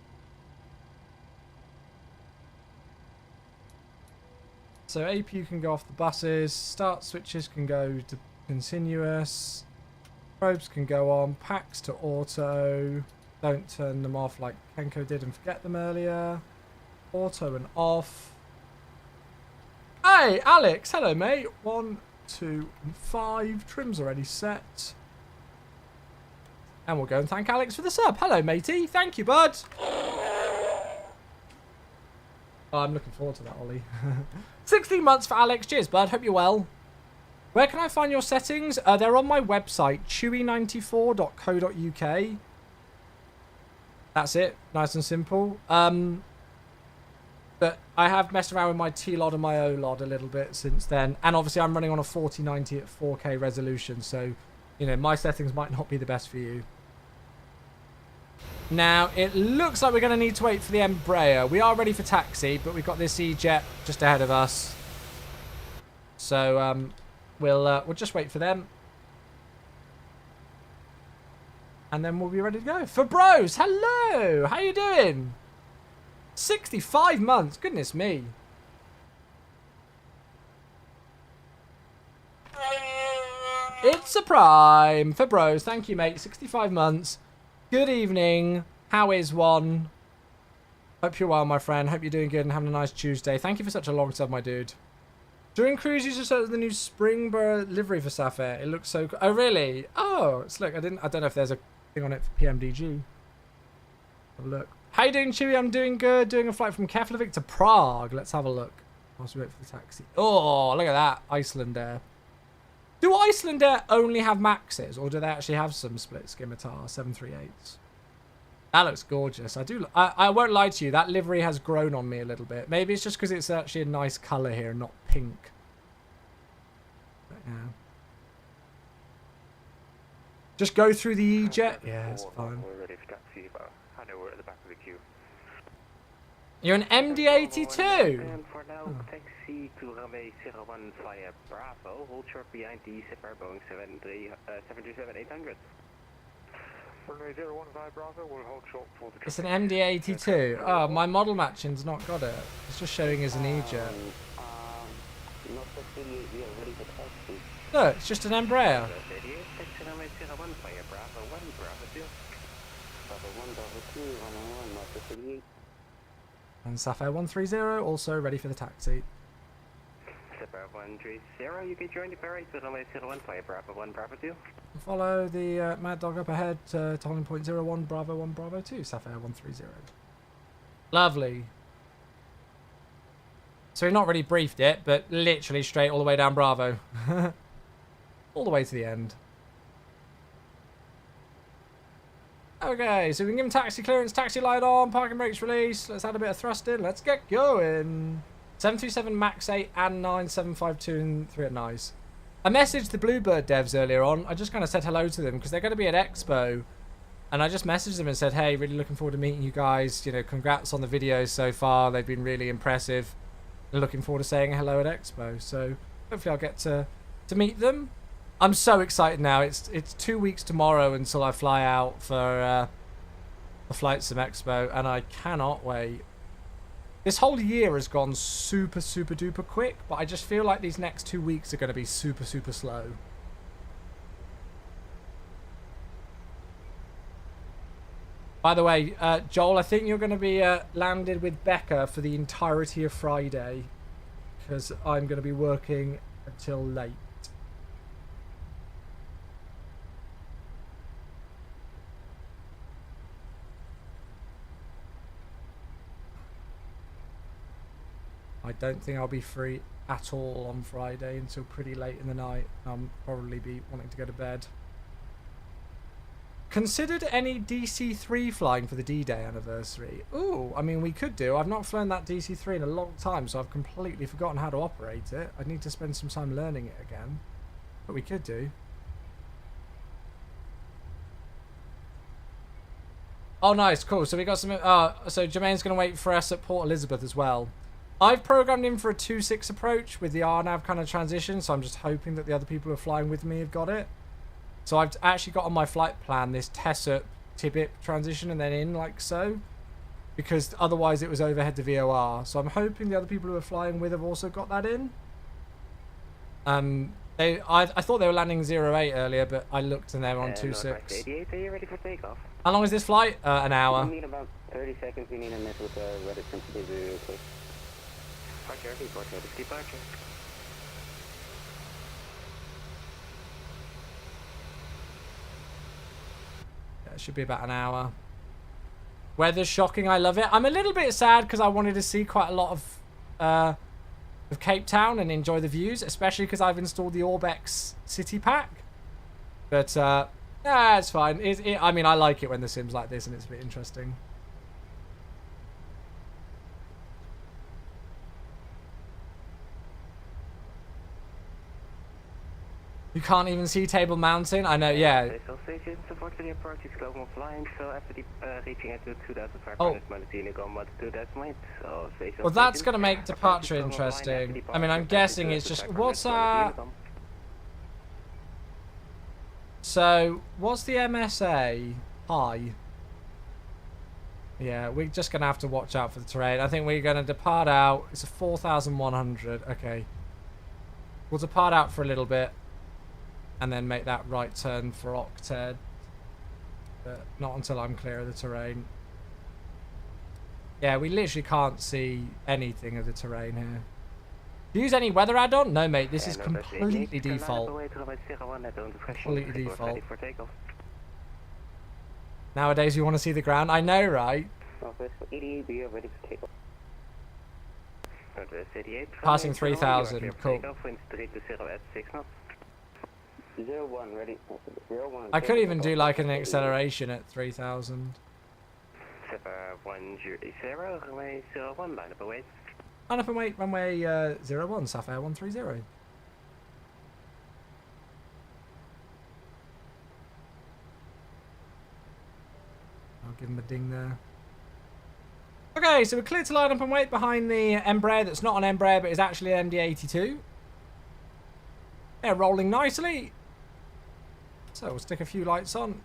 So APU can go off the buses. Start switches can go to continuous. Probes can go on. Packs to auto. Don't turn them off like Kenko did and forget them earlier. Auto and off. Hey, Alex. Hello, mate. 1, 2, and 5. Trim's already set. And we'll go and thank Alex for the sub. Hello, matey. Thank you, bud. Oh, I'm looking forward to that, Ollie. 16 months for Alex. Cheers, bud. Hope you're well. Where can I find your settings? They're on my website, chewy94.co.uk. That's it. Nice and simple. But I have messed around with my T-Lod and my O-Lod a little bit since then. And obviously I'm running on a 4090 at 4K resolution. So, you know, my settings might not be the best for you. Now, it looks like we're going to need to wait for the Embraer. We are ready for taxi, but we've got this E-Jet just ahead of us. So, we'll just wait for them. And then we'll be ready to go. For bros, hello! How you doing? 65 months, goodness me. It's a prime for bros. Thank you, mate. 65 months. Good evening. How is one? Hope you're well, my friend. Hope you're doing good and having a nice Tuesday. Thank you for such a long sub, my dude. During cruise, you just said the new Springboro livery for Sapphire. It looks so. Oh, really? Oh, it's look. I don't know if there's a thing on it for PMDG. Have a look. How you doing, Chewy? I'm doing good. Doing a flight from Keflavik to Prague. Let's have a look. Whilst we wait for the taxi. Oh, look at that. Iceland Air. Do Iceland Air only have Maxes, or do they actually have some split scimitar 738s? That looks gorgeous. I won't lie to you. That livery has grown on me a little bit. Maybe it's just because it's actually a nice colour here, not pink. But, yeah. Just go through the E-Jet. Yeah, it's fine. We're at the back of the queue. You're an MD-82. And for now, taxi to runway 01 via Bravo. Hold short behind the Zipper Boeing 737-800. Runway 01 via Bravo, we'll hold short for the... It's an MD-82. Oh, my model matching's not got it. It's just showing as an E-Jet. No, it's just an Embraer. Taxi runway 01 via Bravo 1, Bravo 2. And Sapphire 130 also ready for the taxi. Zipper 130, you can join the parade to runway 01 via Bravo 1, Bravo 2. Follow the Mad Dog up ahead to Tolling Point 01, Bravo 1, Bravo 2, Sapphire 130. Lovely. So we've not really briefed it, but literally straight all the way down Bravo. All the way to the end. Okay, so we can give him taxi clearance, taxi light on, parking brakes released. Let's add a bit of thrust in. Let's get going. 737 MAX 8 and 9, 752 and 3 at nice. I messaged the Bluebird devs earlier on. I just kind of said hello to them because they're going to be at Expo. And I just messaged them and said, hey, really looking forward to meeting you guys. You know, congrats on the videos so far. They've been really impressive. Looking forward to saying hello at Expo. So hopefully I'll get to meet them. I'm so excited now. It's 2 weeks tomorrow until I fly out for the Flight Sim Expo, and I cannot wait. This whole year has gone super, super duper quick, but I just feel like these next 2 weeks are going to be super, super slow. By the way, Joel, I think you're going to be landed with Becca for the entirety of Friday, because I'm going to be working until late. I don't think I'll be free at all on Friday until pretty late in the night. I'll probably be wanting to go to bed. Considered any DC-3 flying for the D-Day anniversary? Ooh, I mean, we could do. I've not flown that DC-3 in a long time, so I've completely forgotten how to operate it. I need to spend some time learning it again. But we could do. Oh, nice. Cool. So we got some... so Jermaine's going to wait for us at Port Elizabeth as well. I've programmed in for a 2-6 approach with the RNAV kind of transition, so I'm just hoping that the other people who are flying with me have got it. So I've actually got on my flight plan this TESUP TIBIP transition and then in like so. Because otherwise it was overhead to VOR. So I'm hoping the other people who are flying with have also got that in. I thought they were landing 08 earlier, but I looked and they were on 2-6. 88, are you ready for takeoff? How long is this flight? An hour. We need about 30 seconds. We need a net with a weather sensitivity real quick. Departure, report notice departure. Yeah, it should be about an hour. Weather's shocking. I love it. I'm a little bit sad because I wanted to see quite a lot of Cape Town and enjoy the views, especially because I've installed the Orbex City Pack. But yeah, it's fine. I mean, I like it when the sim's like this and it's a bit interesting. You can't even see Table Mountain? I know, yeah. Station, support for the approach is global flying, so after reaching altitude 2,500 Malatini, go on to that point. So, well, that's going to make departure interesting. I mean, I'm guessing it's just... What's So, what's the MSA? High. Yeah, we're just going to have to watch out for the terrain. I think we're going to depart out. It's a 4,100. Okay. We'll depart out for a little bit. And then make that right turn for Octed. But not until I'm clear of the terrain. Yeah, we literally can't see anything of the terrain here. Use any weather add-on? No, mate, this is completely default. Completely default. Nowadays, you want to see the ground? I know, right? Passing 3,000. Cool. 01, ready. 01. I could even do like an acceleration at 3,000. 130, runway 01, line up and wait. Line up and wait, runway 01, Sapphire 130. I'll give him a ding there. Okay, so we're clear to line up and wait behind the Embraer that's not an Embraer but is actually an MD-82. Yeah, rolling nicely. So we'll stick a few lights on.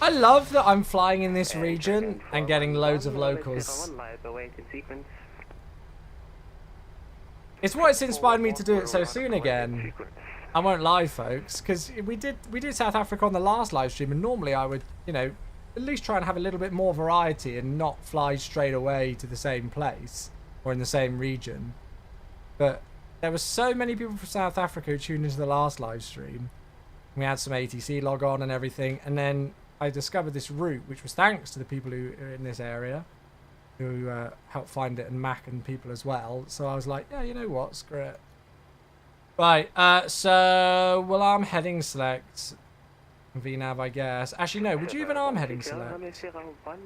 I love that I'm flying in this region and getting loads of locals. It's what's inspired me to do it so soon again. I won't lie, folks, because we did South Africa on the last live stream, and normally I would, you know, at least try and have a little bit more variety and not fly straight away to the same place or in the same region. But there were so many people from South Africa who tuned into the last live stream. We had some ATC log on and everything, and then I discovered this route, which was thanks to the people who are in this area, who helped find it, and Mac and people as well. So I was like, yeah, you know what, screw it. Right, so will arm heading select VNAV, I guess. Actually, no, would you even arm heading select?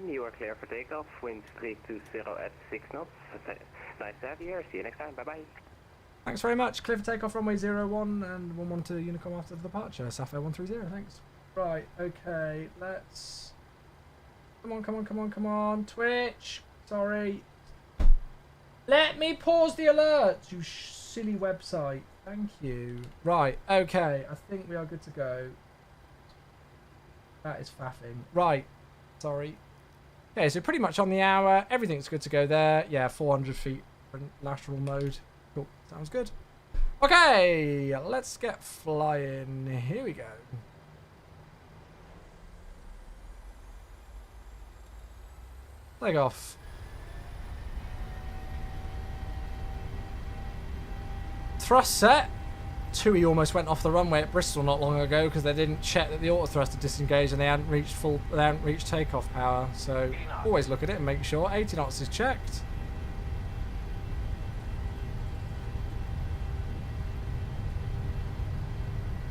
You are clear for takeoff, wind 320 at 6 knots. Nice to have you here, see you next time, bye-bye. Thanks very much, clear for takeoff, runway 01 and 112 Unicom after the departure, Sapphire 130, thanks. Right, okay, let's... Come on, Twitch, sorry. Let me pause the alerts, you silly website. Thank you. Right, okay, I think we are good to go. That is faffing. Right, sorry. Okay, so pretty much on the hour. Everything's good to go there. Yeah, 400 feet lateral mode. Cool, sounds good. Okay, let's get flying. Here we go. Take off. Thrust set. Tui almost went off the runway at Bristol not long ago because they didn't check that the auto thrust had disengaged and they hadn't reached takeoff power. So always look at it and make sure 80 knots is checked.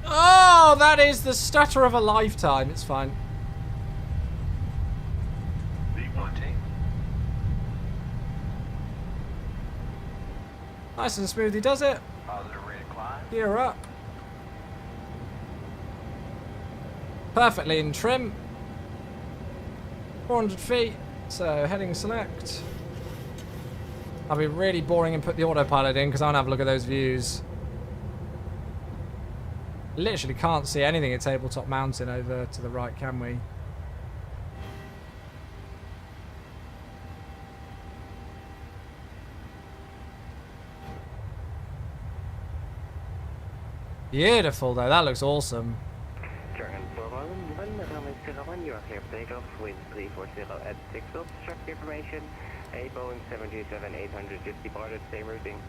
Oh, Oh, that is the stutter of a lifetime. It's fine. Nice and smooth he does it. Gear up. Perfectly in trim. 400 feet. So heading select. I'll be really boring and put the autopilot in because I want to have a look at those views. Literally can't see anything at Tabletop Mountain over to the right, can we? Beautiful though, that looks awesome. Dragon 411, runway 01, you are clear for takeoff, wind 340 at 6 knots, traffic information, a Boeing 737-800 just departed, same routing.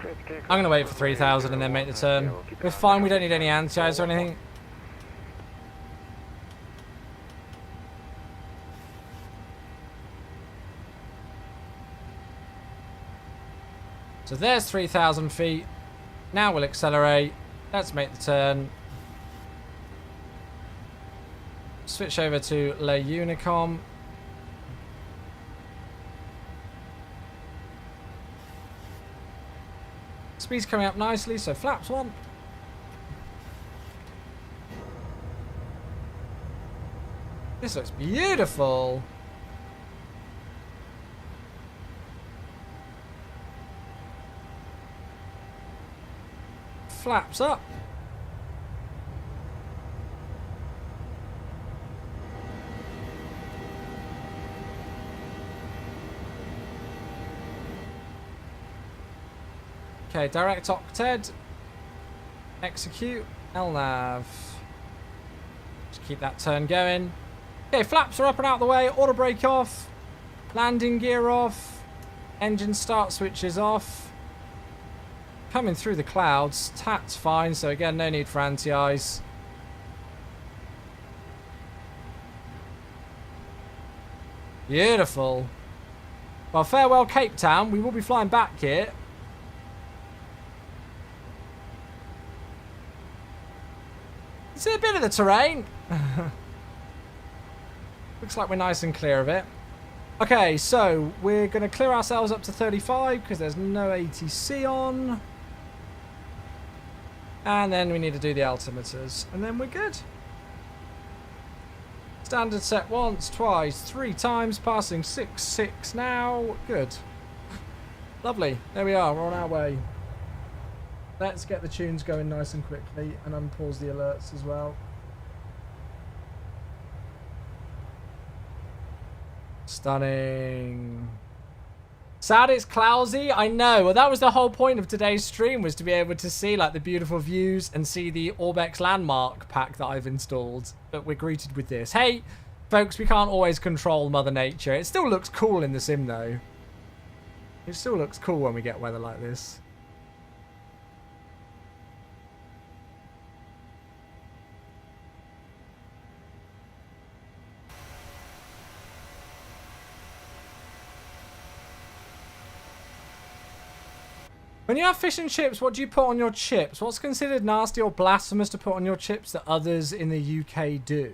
I'm going to wait for 3,000 and then make the turn. We're fine, we don't need any anti-eyes or anything. So there's 3,000 feet. Now we'll accelerate. Let's make the turn. Switch over to Le Unicom. Speed's coming up nicely, so flaps one. This looks beautiful. Flaps up. Okay, direct octet. Execute. LNAV. Just keep that turn going. Okay, flaps are up and out the way. Auto brake off. Landing gear off. Engine start switches off. Coming through the clouds. Tat's fine, so again, no need for anti-ice. Beautiful. Well, farewell Cape Town. We will be flying back here. See a bit of the terrain. Looks like we're nice and clear of it. Okay, so we're going to clear ourselves up to 35 because there's no ATC on. And then we need to do the altimeters. And then we're good. Standard set once, twice, 3 times. Passing 6.6 now. Good. Lovely. There we are. We're on our way. Let's get the tunes going nice and quickly and unpause the alerts as well. Stunning. Sad it's cloudy, I know. Well, that was the whole point of today's stream, was to be able to see like the beautiful views and see the Orbex landmark pack that I've installed. But we're greeted with this. Hey, folks, we can't always control Mother Nature. It still looks cool in the sim though. It still looks cool when we get weather like this. When you have fish and chips, what do you put on your chips? What's considered nasty or blasphemous to put on your chips that others in the UK do?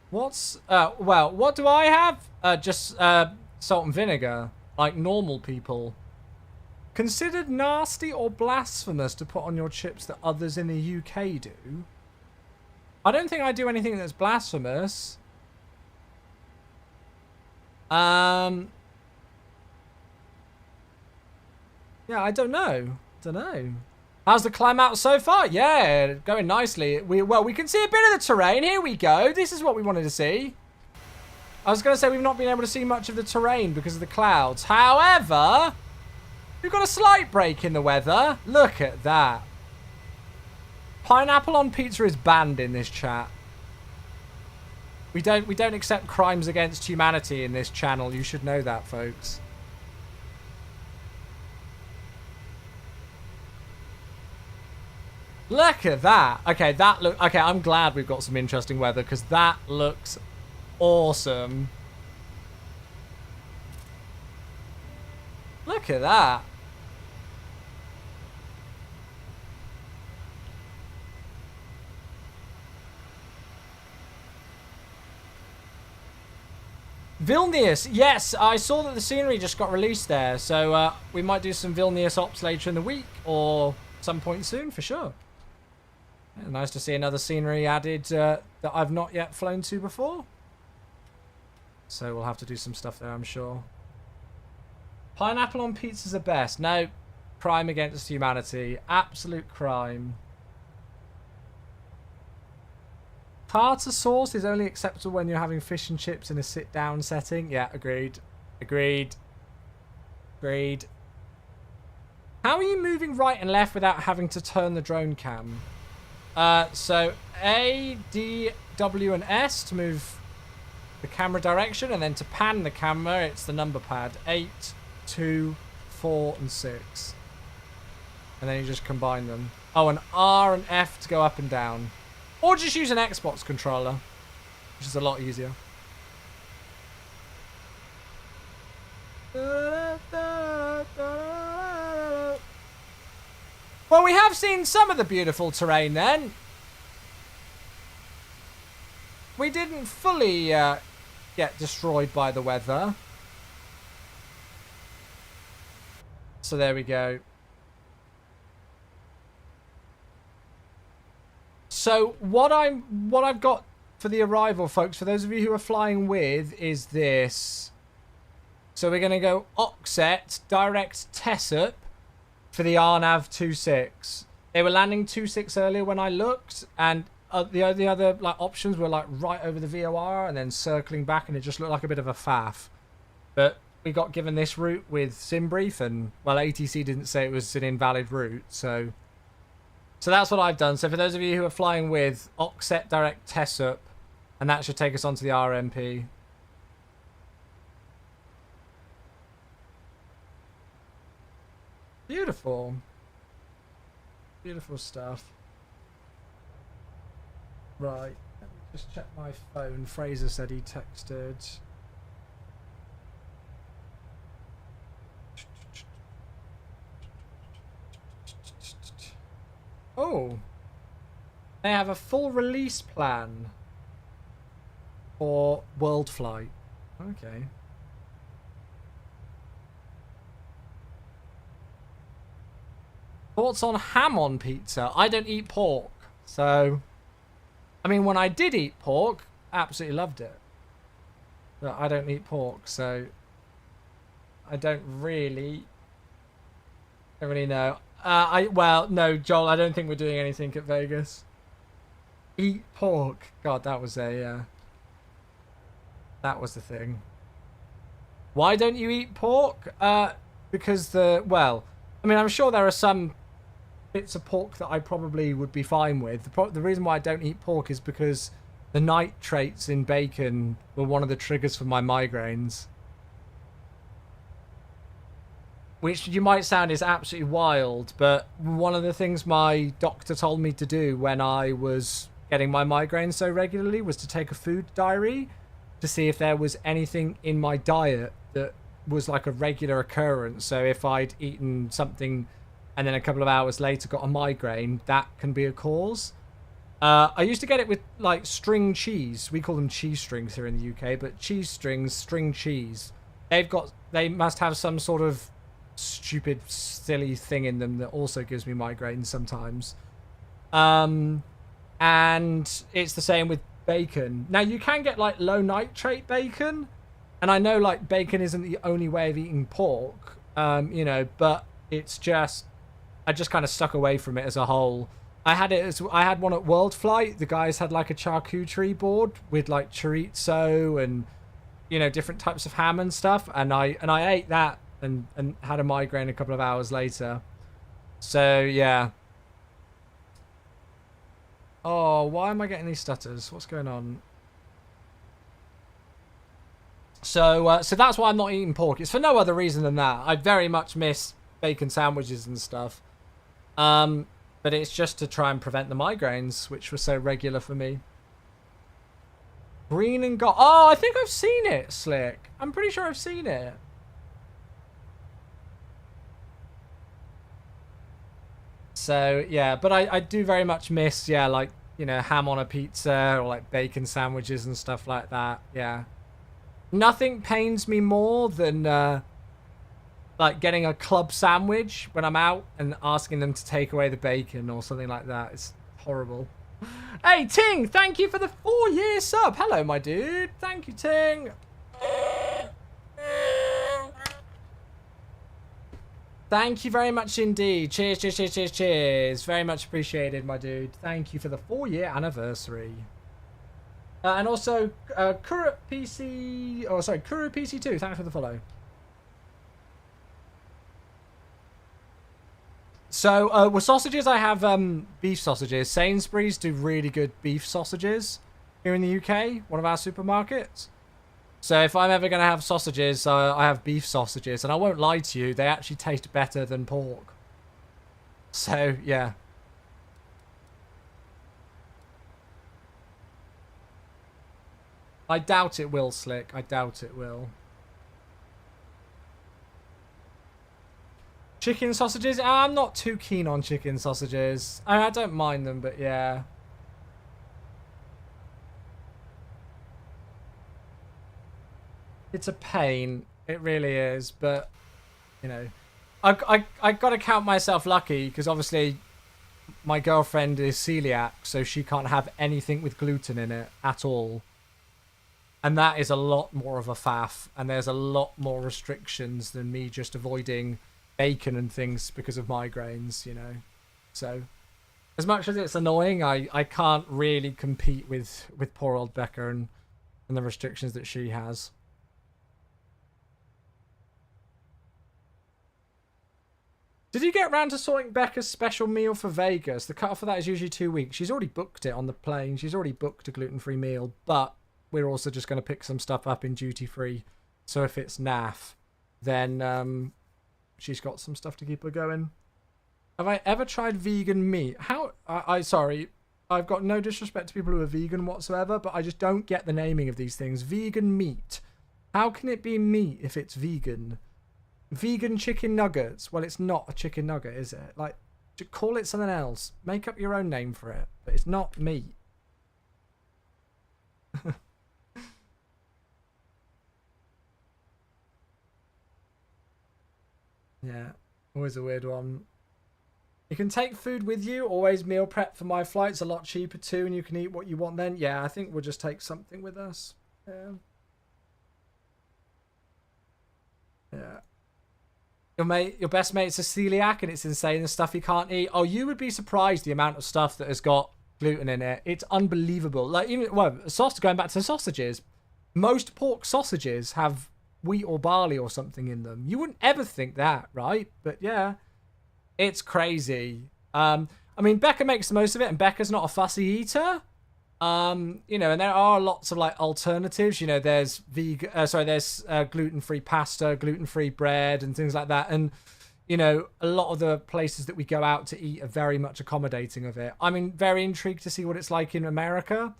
What's... well, what do I have? Just salt and vinegar. Like normal people. Considered nasty or blasphemous to put on your chips that others in the UK do? I don't think I do anything that's blasphemous. Yeah, I don't know. How's the climb out so far? Yeah, going nicely. We can see a bit of the terrain. Here we go. This is what we wanted to see. I was going to say we've not been able to see much of the terrain because of the clouds. However, we've got a slight break in the weather. Look at that. Pineapple on pizza is banned in this chat. We don't accept crimes against humanity in this channel. You should know that, folks. Look at that. Okay, okay, I'm glad we've got some interesting weather because that looks awesome. Look at that. Vilnius, yes, I saw that the scenery just got released there, so we might do some Vilnius ops later in the week or some point soon for sure. Yeah, nice to see another scenery added that I've not yet flown to before. So we'll have to do some stuff there, I'm sure. Pineapple on pizza's the best. No, crime against humanity. Absolute crime. Tartar sauce is only acceptable when you're having fish and chips in a sit-down setting. Yeah, agreed. Agreed. Agreed. How are you moving right and left without having to turn the drone cam? So A, D, W, and S to move the camera direction, and then to pan the camera, it's the number pad. 8, 2, 4, and 6. And then you just combine them. Oh, and R and F to go up and down. Or just use an Xbox controller, which is a lot easier. Well, we have seen some of the beautiful terrain then. We didn't fully get destroyed by the weather. So there we go. So what I've got for the arrival, folks, for those of you who are flying with, is this. So we're going to go Oxet, direct Tessup for the RNAV 26. They were landing 26 earlier when I looked, and the other like options were like right over the VOR and then circling back, and it just looked like a bit of a faff. But we got given this route with SimBrief, and well, ATC didn't say it was an invalid route, so that's what I've done. So for those of you who are flying with, Oxet direct Tessup, and that should take us onto the RMP. Beautiful. Beautiful stuff. Right, let me just check my phone. Fraser said he texted. Oh, they have a full release plan for World Flight. Okay. Thoughts on ham on pizza? I don't eat pork, so I mean, when I did eat pork, absolutely loved it. But I don't eat pork, so I don't really know. Well, no, Joel, I don't think we're doing anything at Vegas. Eat pork. God, that was the thing. Why don't you eat pork? Because well, I mean, I'm sure there are some bits of pork that I probably would be fine with. The reason why I don't eat pork is because the nitrates in bacon were one of the triggers for my migraines. Which you might sound is absolutely wild, but one of the things my doctor told me to do when I was getting my migraines so regularly was to take a food diary to see if there was anything in my diet that was like a regular occurrence. So if I'd eaten something and then a couple of hours later got a migraine, that can be a cause. I used to get it with like string cheese. We call them cheese strings here in the UK, but cheese strings, string cheese. They must have some sort of stupid, silly thing in them that also gives me migraines sometimes. And it's the same with bacon. Now, you can get like low nitrate bacon, and I know like bacon isn't the only way of eating pork, you know, but it's just, I just kind of stuck away from it as a whole. I had one at World Flight. The guys had like a charcuterie board with like chorizo and, you know, different types of ham and stuff, and I ate that and had a migraine a couple of hours later. So yeah. Oh, why am I getting these stutters? What's going on? So that's why I'm not eating pork. It's for no other reason than that. I very much miss bacon sandwiches and stuff. But it's just to try and prevent the migraines, which were so regular for me. Green and gold. Oh, I think I've seen it, Slick. I'm pretty sure I've seen it. So, yeah, but I do very much miss, yeah, like, you know, ham on a pizza or like bacon sandwiches and stuff like that. Yeah. Nothing pains me more than like getting a club sandwich when I'm out and asking them to take away the bacon or something like that. It's horrible. Hey, Ting, thank you for the 4-year sub. Hello, my dude. Thank you, Ting. Thank you very much indeed. Cheers, cheers, cheers, cheers, cheers. Very much appreciated, my dude. Thank you for the 4-year anniversary. And also, Kuru PC... Oh, sorry, Kuru PC2. Thanks for the follow. So, with sausages, I have beef sausages. Sainsbury's do really good beef sausages here in the UK. One of our supermarkets. So if I'm ever going to have sausages, I have beef sausages. And I won't lie to you, they actually taste better than pork. So, yeah. I doubt it will, Slick. I doubt it will. Chicken sausages? I'm not too keen on chicken sausages. I don't mind them, but yeah. It's a pain. It really is, but, you know. I got to count myself lucky, because obviously my girlfriend is celiac, so she can't have anything with gluten in it at all. And that is a lot more of a faff, and there's a lot more restrictions than me just avoiding bacon and things because of migraines, you know. So, as much as it's annoying, I can't really compete with poor old Becca and the restrictions that she has. Did you get round to sorting Becca's special meal for Vegas? The cut-off for that is usually 2 weeks. She's already booked it on the plane. She's already booked a gluten-free meal, but we're also just going to pick some stuff up in duty-free. So if it's naff, then she's got some stuff to keep her going. Have I ever tried vegan meat? Sorry, I've got no disrespect to people who are vegan whatsoever, but I just don't get the naming of these things. Vegan meat. How can it be meat if it's vegan? Vegan chicken nuggets. Well, it's not a chicken nugget, is it? Like, call it something else. Make up your own name for it. But it's not meat. Yeah, always a weird one. You can take food with you. Always meal prep for my flights. A lot cheaper too, and you can eat what you want then. Yeah, I think we'll just take something with us. Yeah. Yeah. Your best mate's a celiac, and it's insane the stuff he can't eat. Oh, you would be surprised the amount of stuff that has got gluten in it. It's unbelievable. Like, even, well, going back to sausages, most pork sausages have wheat or barley or something in them. You wouldn't ever think that, right? But yeah, it's crazy. I mean, Becca makes the most of it, and Becca's not a fussy eater. You know, and there are lots of like alternatives. You know, there's gluten-free pasta, gluten-free bread, and things like that. And you know, a lot of the places that we go out to eat are very much accommodating of it. I'm very intrigued to see what it's like in America.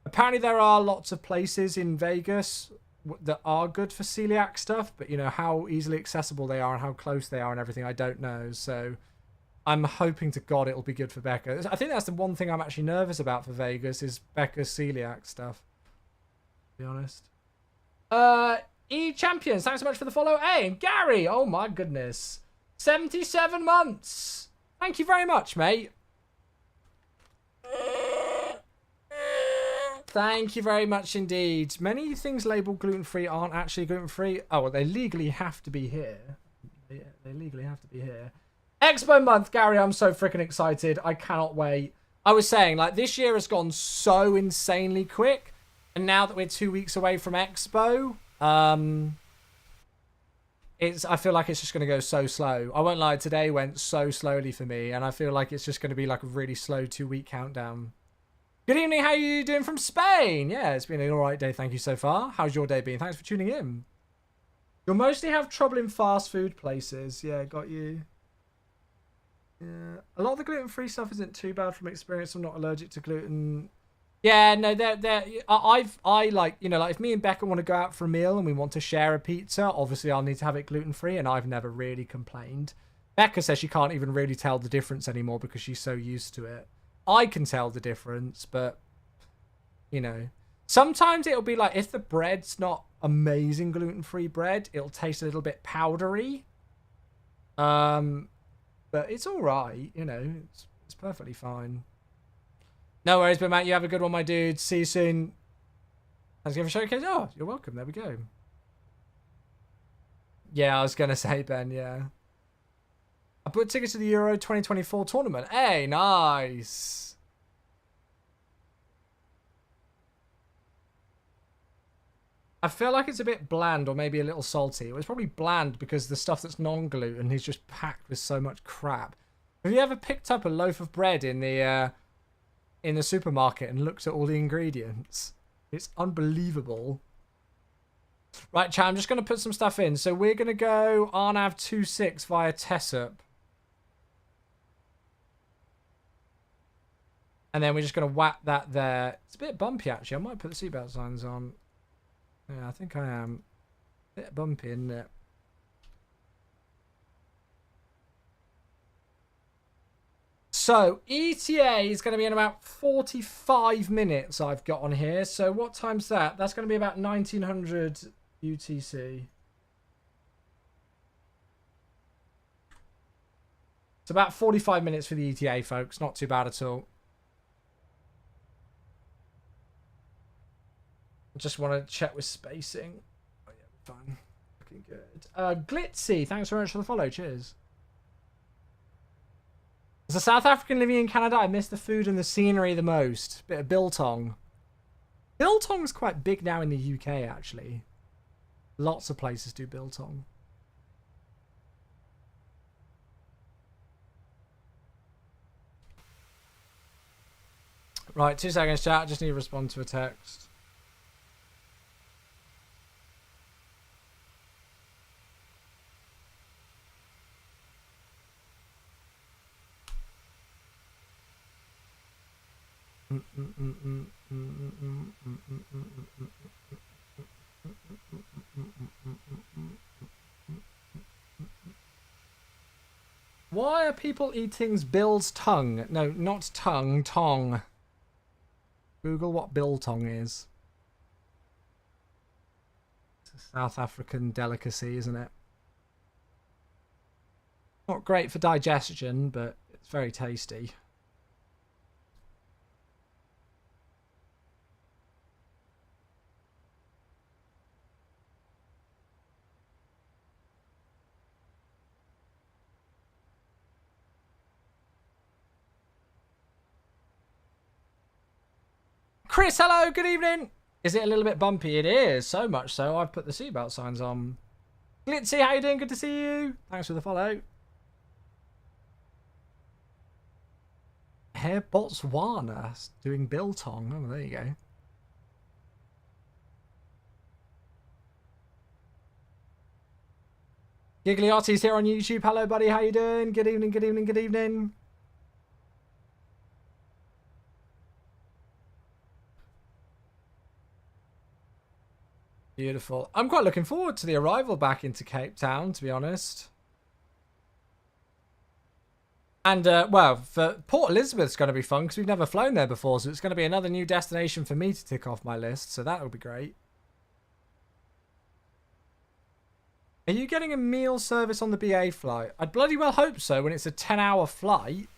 Apparently, there are lots of places in Vegas that are good for celiac stuff, but you know how easily accessible they are and how close they are and everything, I don't know. So I'm hoping to God it'll be good for Becca. I think that's the one thing I'm actually nervous about for Vegas is Becca's celiac stuff, to be honest. E-Champions, thanks so much for the follow. Hey, and Gary, oh my goodness. 77 months. Thank you very much, mate. Thank you very much indeed. Many things labelled gluten-free aren't actually gluten-free. Oh, well, they legally have to be here. Yeah, they legally have to be here. Expo month, Gary, I'm so freaking excited. I cannot wait. I was saying, like, this year has gone so insanely quick. And now that we're 2 weeks away from Expo, I feel like it's just going to go so slow. I won't lie, today went so slowly for me. And I feel like it's just going to be like a really slow 2-week countdown. Good evening, how are you doing from Spain? Yeah, it's been an alright day, thank you so far. How's your day been? Thanks for tuning in. You'll mostly have trouble in fast food places. Yeah, got you. Yeah, a lot of the gluten-free stuff isn't too bad from experience. I'm not allergic to gluten. Yeah, no, I like, you know, like if me and Becca want to go out for a meal and we want to share a pizza, obviously I'll need to have it gluten-free, and I've never really complained. Becca says she can't even really tell the difference anymore because she's so used to it. I can tell the difference, but, you know. Sometimes it'll be like, if the bread's not amazing gluten-free bread, it'll taste a little bit powdery. But it's all right, you know. It's perfectly fine. No worries, but Matt, you have a good one, my dude. See you soon. Let's give a showcase. Oh, you're welcome. There we go. Yeah, I was gonna say, Ben. Yeah. I put tickets to the Euro 2024 tournament. Hey, nice. I feel like it's a bit bland or maybe a little salty. It was probably bland because the stuff that's non-gluten is just packed with so much crap. Have you ever picked up a loaf of bread in the supermarket and looked at all the ingredients? It's unbelievable. Right, chat, I'm just going to put some stuff in. So we're going to go Arnav 26 via Tessup. And then we're just going to whack that there. It's a bit bumpy, actually. I might put the seatbelt signs on. Yeah, I think I am. A bit bumpy, isn't it? So, ETA is going to be in about 45 minutes I've got on here. So, what time's that? That's going to be about 1900 UTC. It's about 45 minutes for the ETA, folks. Not too bad at all. I just want to check with spacing. Oh, yeah, fine. Looking good. Glitzy, thanks very much for the follow. Cheers. As a South African living in Canada, I miss the food and the scenery the most. Bit of biltong. Biltong's quite big now in the UK, actually. Lots of places do biltong. Right, 2 seconds, chat. I just need to respond to a text. Why are people eating Bill's tongue? No, not tongue, tong. Google what biltong is. It's a South African delicacy, isn't it? Not great for digestion, but it's very tasty. Chris, hello, good evening. Is it a little bit bumpy? It is, so much so I've put the seatbelt signs on. Glitzy, how you doing? Good to see you. Thanks for the follow. Hair Botswana doing biltong. Oh, there you go. Gigliotti's here on YouTube. Hello, buddy. How you doing? Good evening, good evening, good evening. Beautiful. I'm quite looking forward to the arrival back into Cape Town, to be honest. And, well, for Port Elizabeth's going to be fun because we've never flown there before, so it's going to be another new destination for me to tick off my list, so that'll be great. Are you getting a meal service on the BA flight? I'd bloody well hope so when it's a 10-hour flight.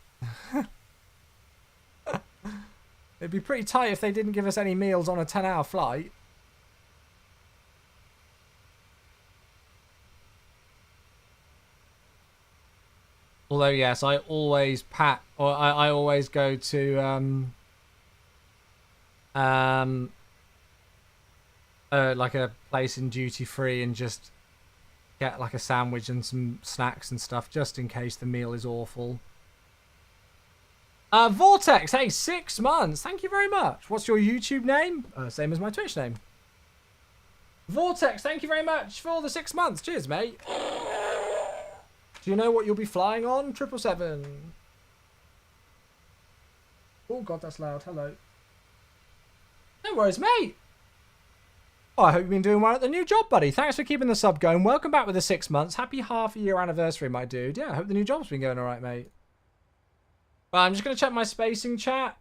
It'd be pretty tight if they didn't give us any meals on a 10-hour flight. Although, yes, I always pack, or I always go to, like a place in duty free and just get like a sandwich and some snacks and stuff just in case the meal is awful. Vortex, hey, 6 months. Thank you very much. What's your YouTube name? Same as my Twitch name. Vortex, thank you very much for the 6 months. Cheers, mate. Do you know what you'll be flying on? 777. Oh, God, that's loud. Hello. No worries, mate. Oh, I hope you've been doing well at the new job, buddy. Thanks for keeping the sub going. Welcome back with the 6 months. Happy half-a-year anniversary, my dude. Yeah, I hope the new job's been going all right, mate. Well, I'm just going to check my spacing, chat.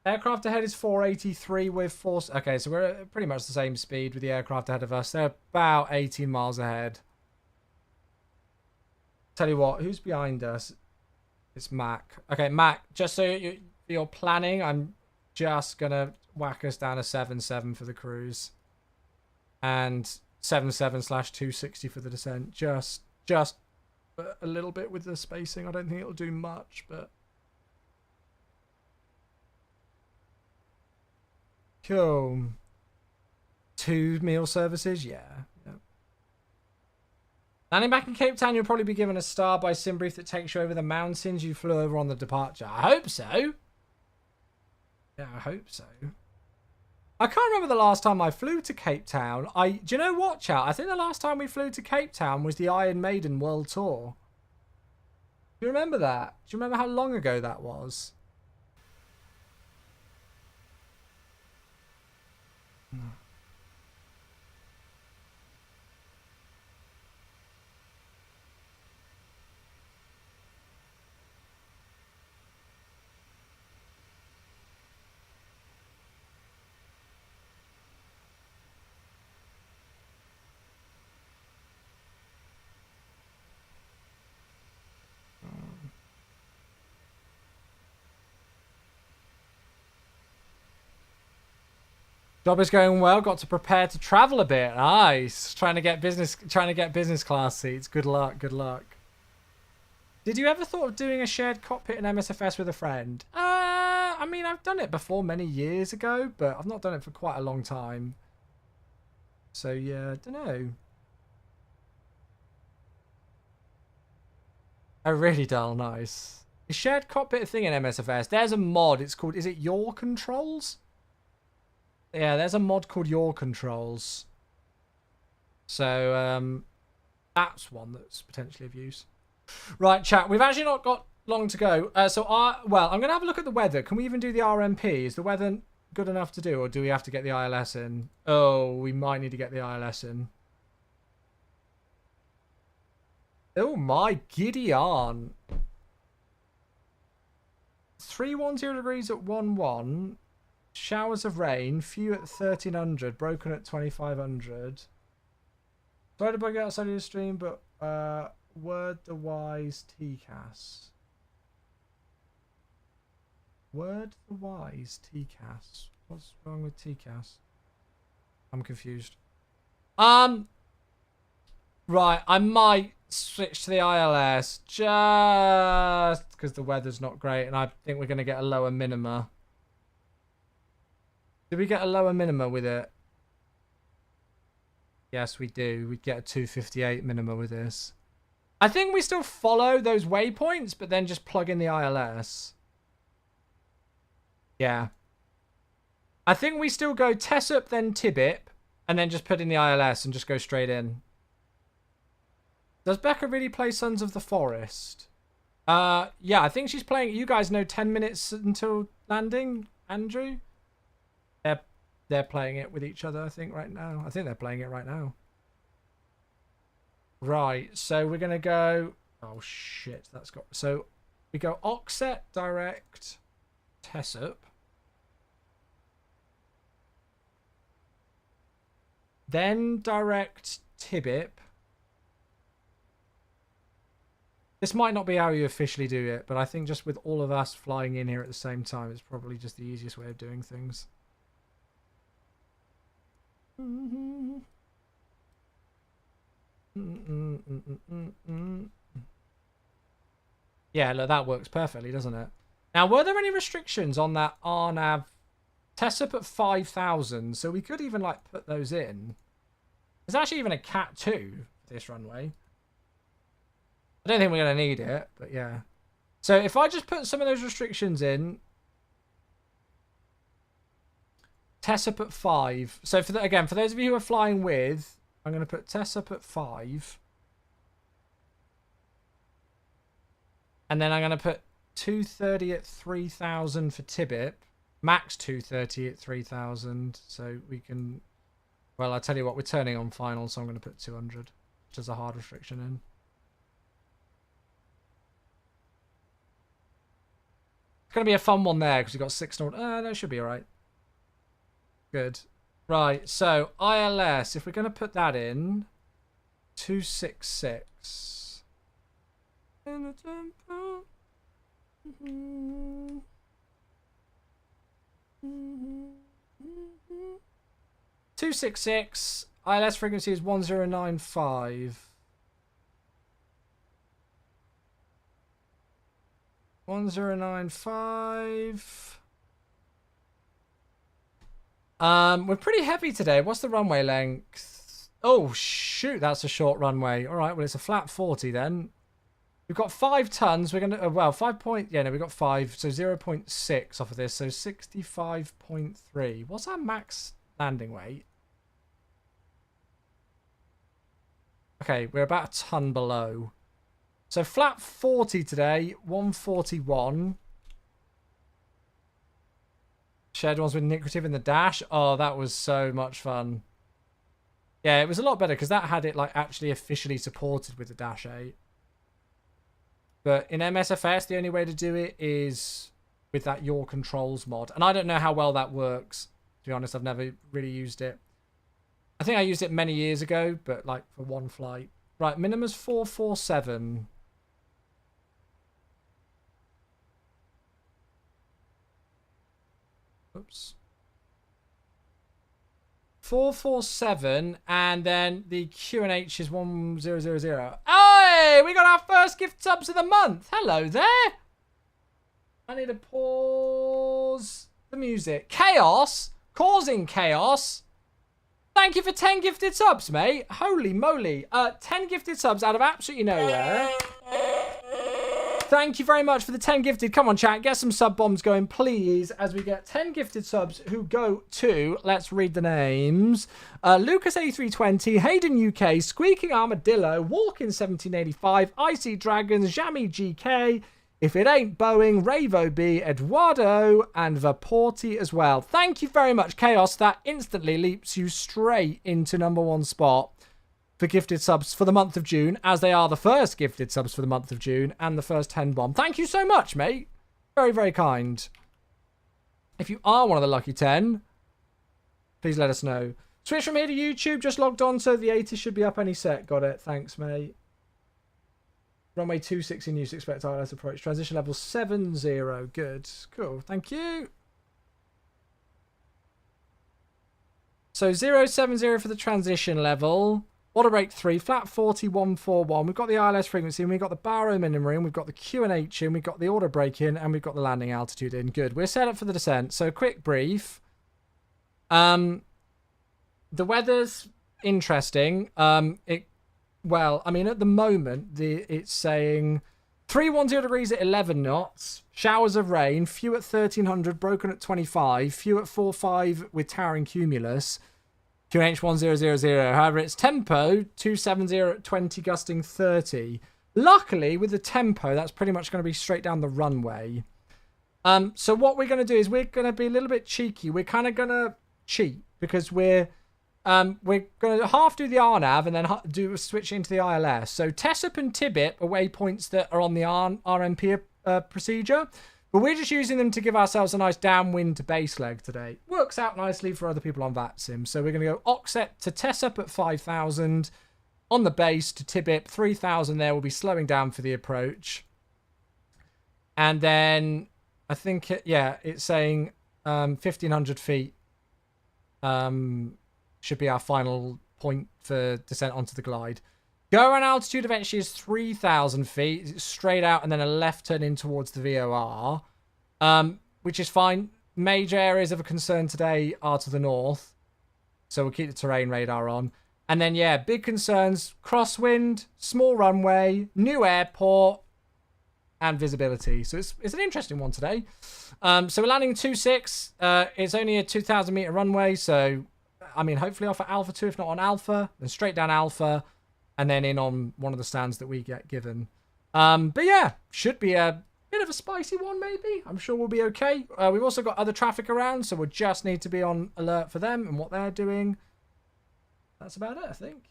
Aircraft ahead is 483 with force. Okay, so we're at pretty much the same speed with the aircraft ahead of us. They're about 18 miles ahead. Tell you what, who's behind us? It's Mac. Okay, Mac, just so you're planning, I'm just going to whack us down a 7-7 for the cruise. And 7-7/260 for the descent. Just a little bit with the spacing. I don't think it'll do much, but... Cool. 2 meal services? Yeah. Landing back in Cape Town, you'll probably be given a star by SimBrief that takes you over the mountains you flew over on the departure. I hope so. Yeah, I hope so. I can't remember the last time I flew to Cape Town. Do you know what, chat? I think the last time we flew to Cape Town was the Iron Maiden World Tour. Do you remember that? Do you remember how long ago that was? Job is going well. Got to prepare to travel a bit. Nice. Trying to get business class seats. Good luck. Good luck. Did you ever thought of doing a shared cockpit in MSFS with a friend? I mean, I've done it before many years ago, but I've not done it for quite a long time. So yeah, I don't know. Oh, really dull. Nice. A shared cockpit thing in MSFS. There's a mod. It's called. Is it Your Controls? Yeah, there's a mod called Your Controls. So, that's one that's potentially of use. Right, chat. We've actually not got long to go. Well, I'm going to have a look at the weather. Can we even do the RMP? Is the weather good enough to do, or do we have to get the ILS in? Oh, we might need to get the ILS in. Oh my giddy on. 310 degrees at 11. Showers of rain, few at 1300, broken at 2500. Sorry to bug you outside of the stream, but word the wise TCAS. Word the wise TCAS. What's wrong with TCAS? I'm confused. Right, I might switch to the ILS just because the weather's not great and I think we're going to get a lower minima. Did we get a lower minima with it? Yes, we do. We'd get a 258 minima with this. I think we still follow those waypoints, but then just plug in the ILS. Yeah. I think we still go Tessup, then Tibip, and then just put in the ILS and just go straight in. Does Becca really play Sons of the Forest? Yeah, I think she's playing... You guys know 10 minutes until landing, Andrew? They're playing it with each other, I think, right now. I think they're playing it right now. Right, so we're going to go... Oh, shit, that's got... So, we go Oxet, Direct, Tessup. Then Direct, Tibip. This might not be how you officially do it, but I think just with all of us flying in here at the same time, it's probably just the easiest way of doing things. Yeah, look, that works perfectly, doesn't it? Now, were there any restrictions on that RNAV Tessup at 5,000? So we could even, like, put those in. There's actually even a Cat 2 for this runway. I don't think we're going to need it, but yeah. So if I just put some of those restrictions in. Tessup at 5. So for again, for those of you who are flying with, I'm going to put Tessup at 5. And then I'm going to put 230 at 3,000 for Tibip. Max 230 at 3,000. So we can... Well, I tell you what, we're turning on final, so I'm going to put 200. Which is a hard restriction in. It's going to be a fun one there because we've got 6 knots. That should be all right. Good. Right, so ILS, if we're going to put that in, 266. In the tempo. 266. ILS frequency is 1095. 1095. We're pretty heavy today. What's the runway length? Oh, shoot, that's a short runway. All right, well, it's a flat 40 then. We've got 5 tons. We're going to, well, 5 point, yeah, no, we've got 5, so 0.6 off of this, so 65.3. What's our max landing weight? Okay, we're about a ton below. So flat 40 today, 141. Shared ones with Nicorative in the dash. Oh, that was so much fun. Yeah, it was a lot better because that had it like actually officially supported with the Dash 8. But in MSFS, the only way to do it is with that Your Controls mod. And I don't know how well that works. To be honest, I've never really used it. I think I used it many years ago, but like for one flight. Right, minimum's 447. Oops. 447, and then the Q&H is 1000. Hey, we got our first gift subs of the month. Hello there. I need to pause the music. Chaos, causing chaos. Thank you for 10 gifted subs, mate. Holy moly. 10 gifted subs out of absolutely nowhere. Thank you very much for the 10 gifted. Come on, chat. Get some sub bombs going, please, as we get 10 gifted subs who go to, let's read the names. Lucas A320, Hayden UK, Squeaking Armadillo, Walking 1785, Icy Dragons, Jammy GK, If It Ain't Boeing, Ravo B, Eduardo, and Vaporti as well. Thank you very much, Chaos. That instantly leaps you straight into #1 spot for gifted subs for the month of June, as they are the first gifted subs for the month of June and the first 10 bomb. Thank you so much, mate. Very, very kind. If you are one of the lucky 10, please let us know. Switch from here to YouTube. Just logged on, so the 80 should be up any sec. Got it. Thanks, mate. Runway 26 in use. Expect ILS approach. Transition level 70. Good. Cool. Thank you. So 070 for the transition level. Order rate 3, flat 40,141. We've got the ILS frequency, and we've got the baro minimum in, we've got the Q&H in, we've got the order break in, and we've got the landing altitude in. Good. We're set up for the descent. So quick brief. The weather's interesting. Well, I mean, at the moment, it's saying 310 degrees at 11 knots, showers of rain, few at 1300, broken at 25, few at 45 with towering cumulus. QH 1000. However, it's tempo 270 at 20, gusting 30. Luckily, with the tempo, that's pretty much going to be straight down the runway. So what we're going to do is we're going to be a little bit cheeky. We're kind of going to cheat because we're going to half do the RNAV and then switch into the ILS. So Tessup and Tibet are waypoints that are on the RMP procedure. But we're just using them to give ourselves a nice downwind to base leg today. Works out nicely for other people on VATSIM. So we're going to go Oxet to Tessup at 5,000. On the base to Tibet, 3,000 there. We'll be slowing down for the approach. And then I think, it's saying 1,500 feet should be our final point for descent onto the glide. Go around altitude eventually is 3,000 feet. It's straight out and then a left turn in towards the VOR, which is fine. Major areas of a concern today are to the north. So we'll keep the terrain radar on. And then, big concerns. Crosswind, small runway, new airport, and visibility. So it's an interesting one today. So we're landing 26. It's only a 2,000 meter runway. So, I mean, hopefully off at Alpha 2, if not on Alpha. Then straight down Alpha. And then in on one of the stands that we get given. But yeah, should be a bit of a spicy one, maybe. I'm sure we'll be okay. We've also got other traffic around, so we'll just need to be on alert for them and what they're doing. That's about it, I think.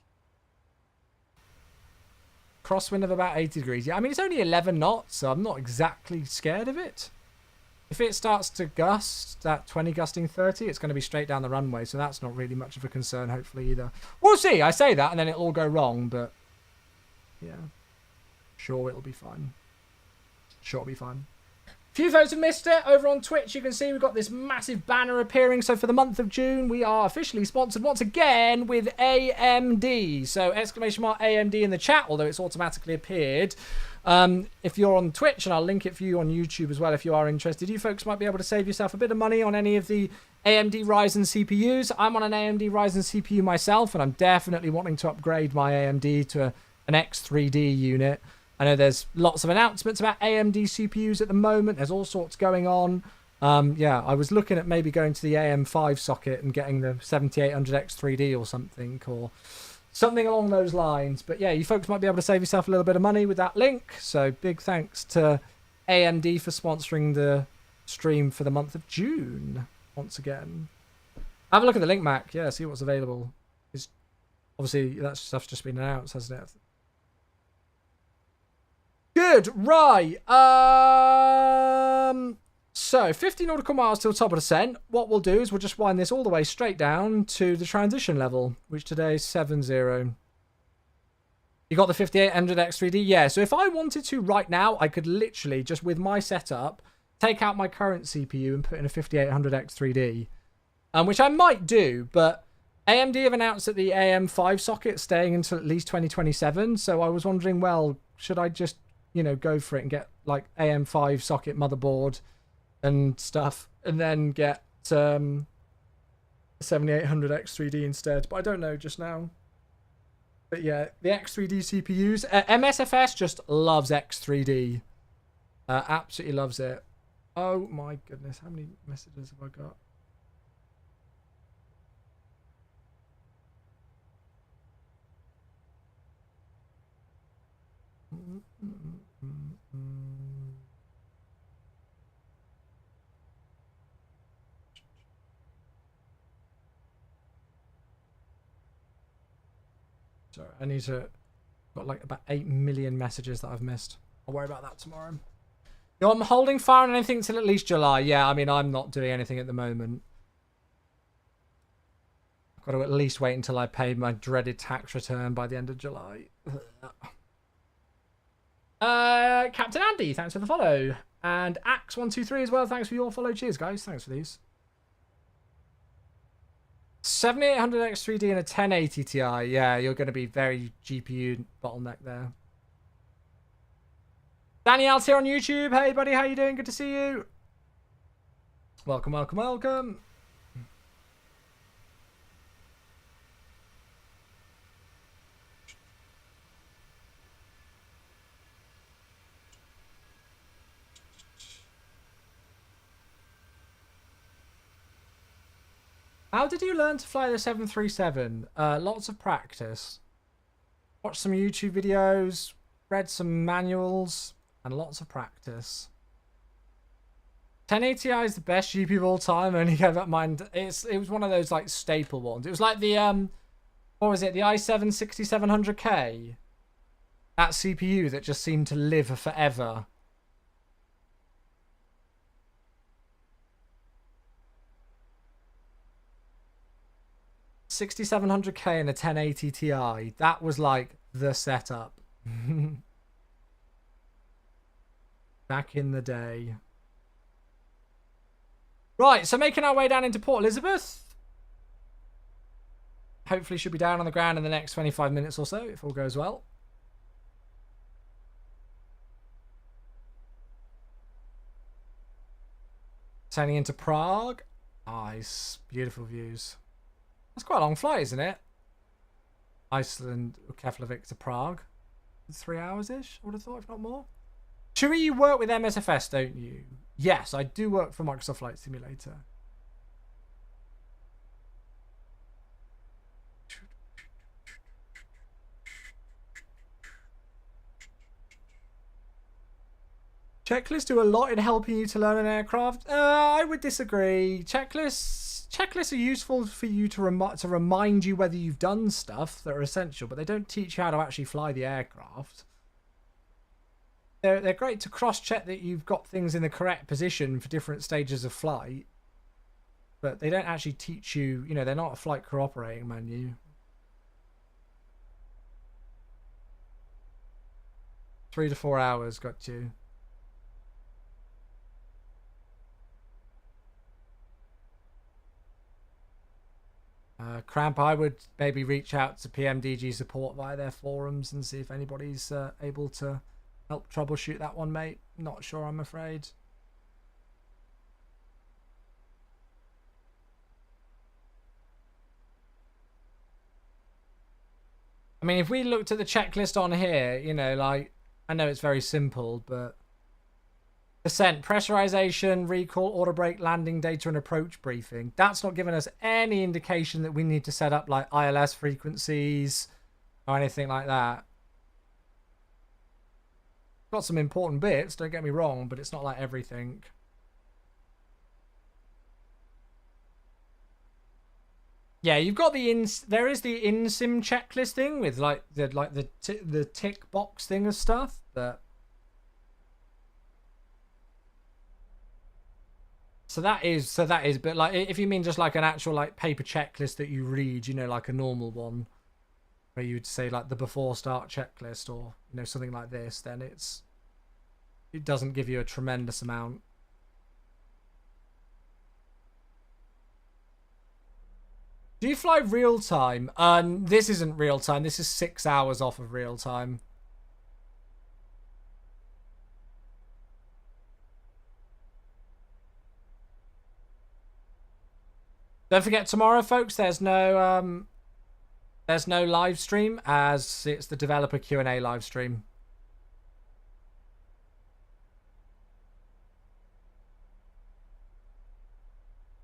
Crosswind of about 80 degrees. Yeah, I mean, it's only 11 knots, so I'm not exactly scared of it. If it starts to gust, that 20 gusting 30, it's going to be straight down the runway, so that's not really much of a concern, hopefully, either. We'll see. I say that, and then it'll all go wrong, but yeah. Sure, it'll be fine. Sure, it'll be fine. Few folks have missed it. Over on Twitch, you can see we've got this massive banner appearing. So for the month of June, we are officially sponsored once again with AMD. So exclamation mark AMD in the chat, although it's automatically appeared. If you're on Twitch, and I'll link it for you on YouTube as well if you are interested, you folks might be able to save yourself a bit of money on any of the AMD Ryzen CPUs. I'm on an AMD Ryzen CPU myself, and I'm definitely wanting to upgrade my AMD to an X3D unit. I know there's lots of announcements about AMD CPUs at the moment. There's all sorts going on. Yeah, I was looking at maybe going to the AM5 socket and getting the 7800X3D or something along those lines. But yeah, you folks might be able to save yourself a little bit of money with that link. So big thanks to AMD for sponsoring the stream for the month of June once again. Have a look at the link, Mac. Yeah, see what's available. It's obviously that stuff's just been announced, hasn't it? Good, right. So 50 nautical miles till top of descent. What we'll do is we'll just wind this all the way straight down to the transition level, which today is 70. You got the 5800X3D? Yeah, so if I wanted to right now, I could literally, just with my setup, take out my current CPU and put in a 5800X3D. Which I might do, but AMD have announced that the AM5 socket's staying until at least 2027, so I was wondering, well, should I just, you know, go for it and get like AM5 socket motherboard and stuff, and then get 7800X3D instead? But I don't know just now. But yeah, the X3D CPUs, MSFS just loves X3D, absolutely loves it. Oh my goodness, how many messages have I got? Sorry, I need to... got like about 8 million messages that I've missed. I'll worry about that tomorrow. Yo, I'm holding fire on anything till at least July. Yeah, I mean, I'm not doing anything at the moment. I've got to at least wait until I pay my dreaded tax return by the end of July. Captain Andy, thanks for the follow. And Axe123 as well, thanks for your follow. Cheers, guys. Thanks for these. 7800X3D and a 1080 Ti. Yeah, you're going to be very GPU bottleneck there. Danielle's here on YouTube. Hey, buddy, how you doing? Good to see you. Welcome, welcome, welcome. How did you learn to fly the 737? Lots of practice. Watched some YouTube videos, read some manuals, and lots of practice. 1080 Ti is the best GPU of all time. I only gave up mine. It was one of those like staple ones. It was like the what was it? The i7 6700K. That CPU that just seemed to live forever. $6,700K and a 1080 Ti. That was like the setup. Back in the day. Right, so making our way down into Port Elizabeth. Hopefully should be down on the ground in the next 25 minutes or so, if all goes well. Sailing into Prague. Nice. Beautiful views. That's quite a long flight, isn't it? Iceland, Keflavik to Prague. 3 hours-ish, I would have thought, if not more. Chewie, you work with MSFS, don't you? Yes, I do work for Microsoft Flight Simulator. Checklists do a lot in helping you to learn an aircraft. I would disagree. Checklists are useful for you to remind you whether you've done stuff that are essential, but they don't teach you how to actually fly the aircraft. they're great to cross-check that you've got things in the correct position for different stages of flight. But they don't actually teach you, you know, they're not a flight crew operating manual. 3 to 4 hours got you. Cramp, I would maybe reach out to PMDG support via their forums and see if anybody's able to help troubleshoot that one, mate. Not sure, I'm afraid. I mean, if we looked at the checklist on here, you know, like, I know it's very simple, but descent, pressurization, recall, auto brake, landing data, and approach briefing. That's not giving us any indication that we need to set up like ILS frequencies or anything like that. Got some important bits, don't get me wrong, but it's not like everything. Yeah, you've got there is the in-sim checklist thing with like the tick box thing of stuff that. So that is, but like if you mean just like an actual like paper checklist that you read, you know, like a normal one, where you'd say like the before start checklist or you know something like this, then it doesn't give you a tremendous amount. Do you fly real time? This isn't real time. This is 6 hours off of real time. Don't forget tomorrow, folks. There's no live stream as it's the developer Q&A live stream.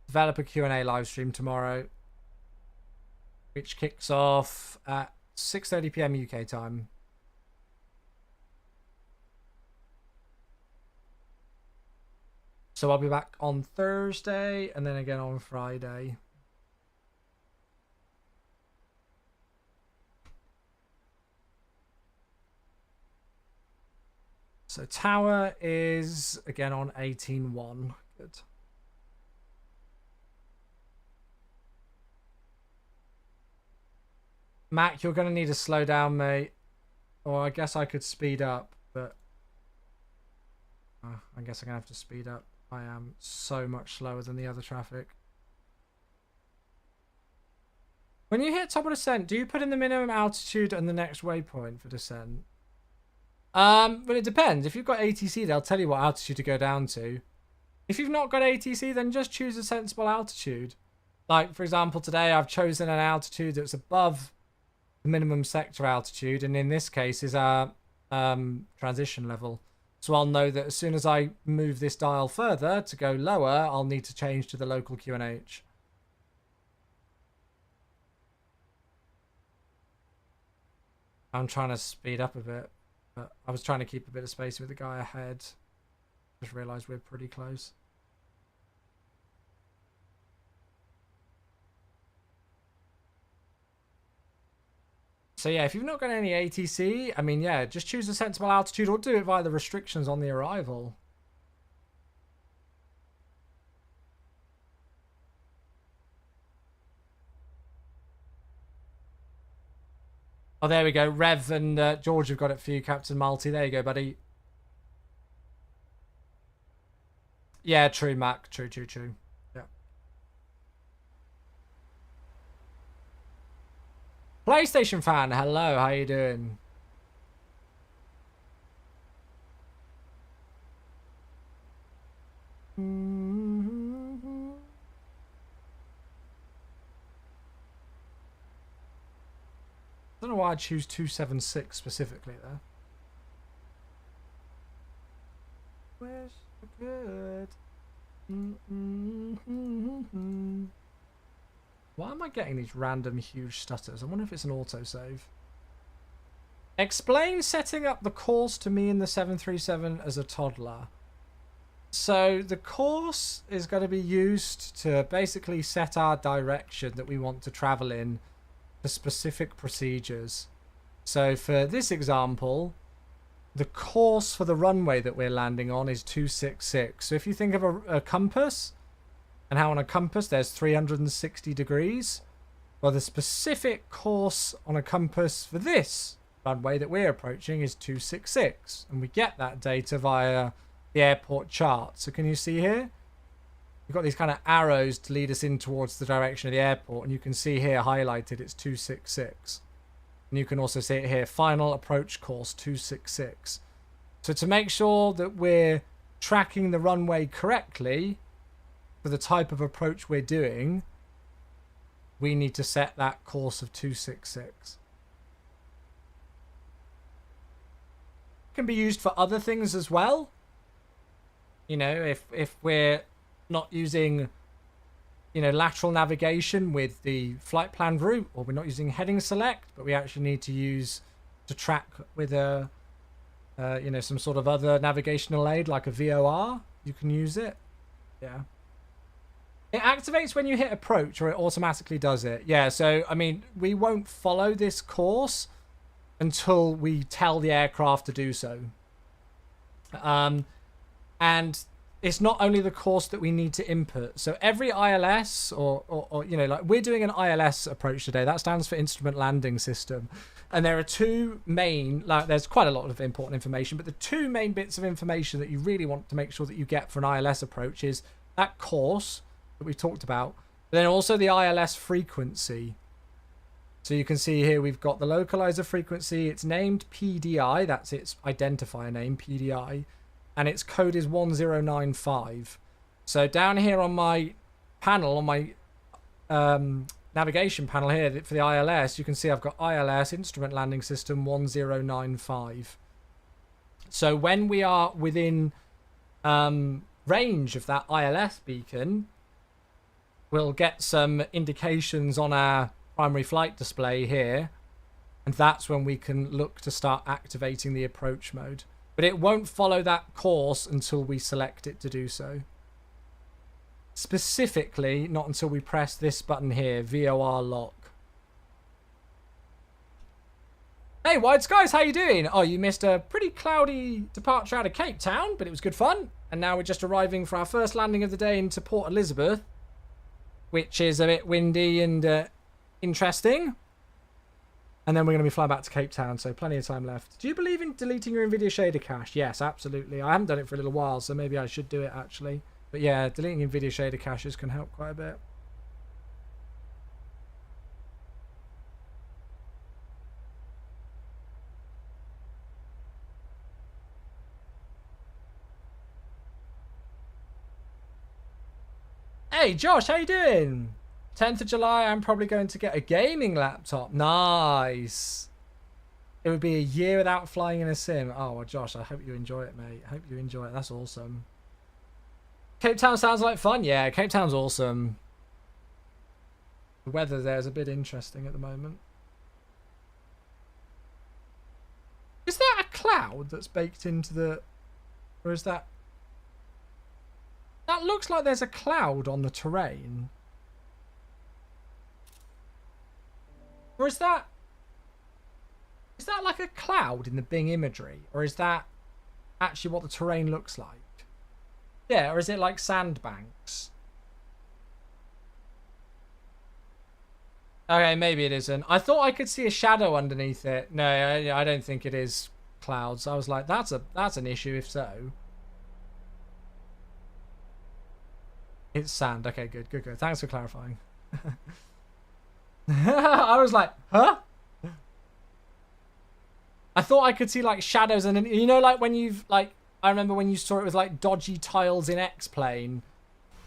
Developer Q&A live stream tomorrow, which kicks off at 6:30 PM UK time. So I'll be back on Thursday and then again on Friday. So tower is again on 18.1. Good. Mac, you're going to need to slow down, mate. Or I guess I could speed up, but I guess I'm going to have to speed up. I am so much slower than the other traffic. When you hit top of descent, do you put in the minimum altitude and the next waypoint for descent? But it depends. If you've got ATC, they'll tell you what altitude to go down to. If you've not got ATC, then just choose a sensible altitude. Like, for example, today I've chosen an altitude that's above the minimum sector altitude, and in this case is our transition level. So I'll know that as soon as I move this dial further to go lower, I'll need to change to the local QNH. I'm trying to speed up a bit, but I was trying to keep a bit of space with the guy ahead. Just realised we're pretty close. So yeah, if you've not got any ATC, I mean, yeah, just choose a sensible altitude or do it via the restrictions on the arrival. Oh, there we go. Rev and George have got it for you, Captain Malty. There you go, buddy. Yeah, true, Mac. True. Yeah. PlayStation fan, hello. How you doing? I don't know why I choose 276 specifically there. Wish I could. Why am I getting these random huge stutters? I wonder if it's an autosave. Explain setting up the course to me in the 737 as a toddler. So the course is going to be used to basically set our direction that we want to travel in for specific procedures. So for this example, the course for the runway that we're landing on is 266. So if you think of a compass, and how on a compass there's 360 degrees, well, the specific course on a compass for this runway that we're approaching is 266. And we get that data via the airport chart. So can you see here? We've got these kind of arrows to lead us in towards the direction of the airport. And you can see here highlighted it's 266. And you can also see it here, final approach course 266. So to make sure that we're tracking the runway correctly for the type of approach we're doing, we need to set that course of 266. It can be used for other things as well. You know, if we're not using, you know, lateral navigation with the flight plan route, or we're not using heading select, but we actually need to use to track with a, you know, some sort of other navigational aid like a VOR, you can use it. Yeah. It activates when you hit approach, or it automatically does it. Yeah, so, I mean, we won't follow this course until we tell the aircraft to do so. And it's not only the course that we need to input. So every ILS, or you know, like we're doing an ILS approach today. That stands for Instrument Landing System. And there are two main, like there's quite a lot of important information, but the two main bits of information that you really want to make sure that you get for an ILS approach is that course that we've talked about, but then also the ILS frequency. So you can see here we've got the localizer frequency. It's named PDI. That's its identifier name, PDI. And its code is 1095. So down here on my panel, on my navigation panel here for the ILS, you can see I've got ILS, Instrument Landing System 1095. So when we are within range of that ILS beacon, we'll get some indications on our primary flight display here, and that's when we can look to start activating the approach mode. But it won't follow that course until we select it to do so. Specifically, not until we press this button here, VOR lock. Hey, Wide Skies, how you doing? Oh, you missed a pretty cloudy departure out of Cape Town, but it was good fun. And now we're just arriving for our first landing of the day into Port Elizabeth, which is a bit windy and interesting. And then we're going to be flying back to Cape Town, so plenty of time left. Do you believe in deleting your NVIDIA shader cache? Yes, absolutely. I haven't done it for a little while, so maybe I should do it, actually. But yeah, deleting NVIDIA shader caches can help quite a bit. Hey, Josh, how you doing? 10th of July, I'm probably going to get a gaming laptop. Nice. It would be a year without flying in a sim. Oh, well, Josh, I hope you enjoy it, mate. I hope you enjoy it. That's awesome. Cape Town sounds like fun. Yeah, Cape Town's awesome. The weather there is a bit interesting at the moment. Is that a cloud that's baked into the... Or is that... That looks like there's a cloud on the terrain. Or is that like a cloud in the Bing imagery? Or is that actually what the terrain looks like? Yeah, or is it like sandbanks? Okay, maybe it isn't. I thought I could see a shadow underneath it. No, I don't think it is clouds. I was like, that's an issue if so. It's sand. Okay, good. Thanks for clarifying. I was like, huh? I thought I could see like shadows, and you know, like when you've like, I remember when you saw it with like dodgy tiles in X-Plane,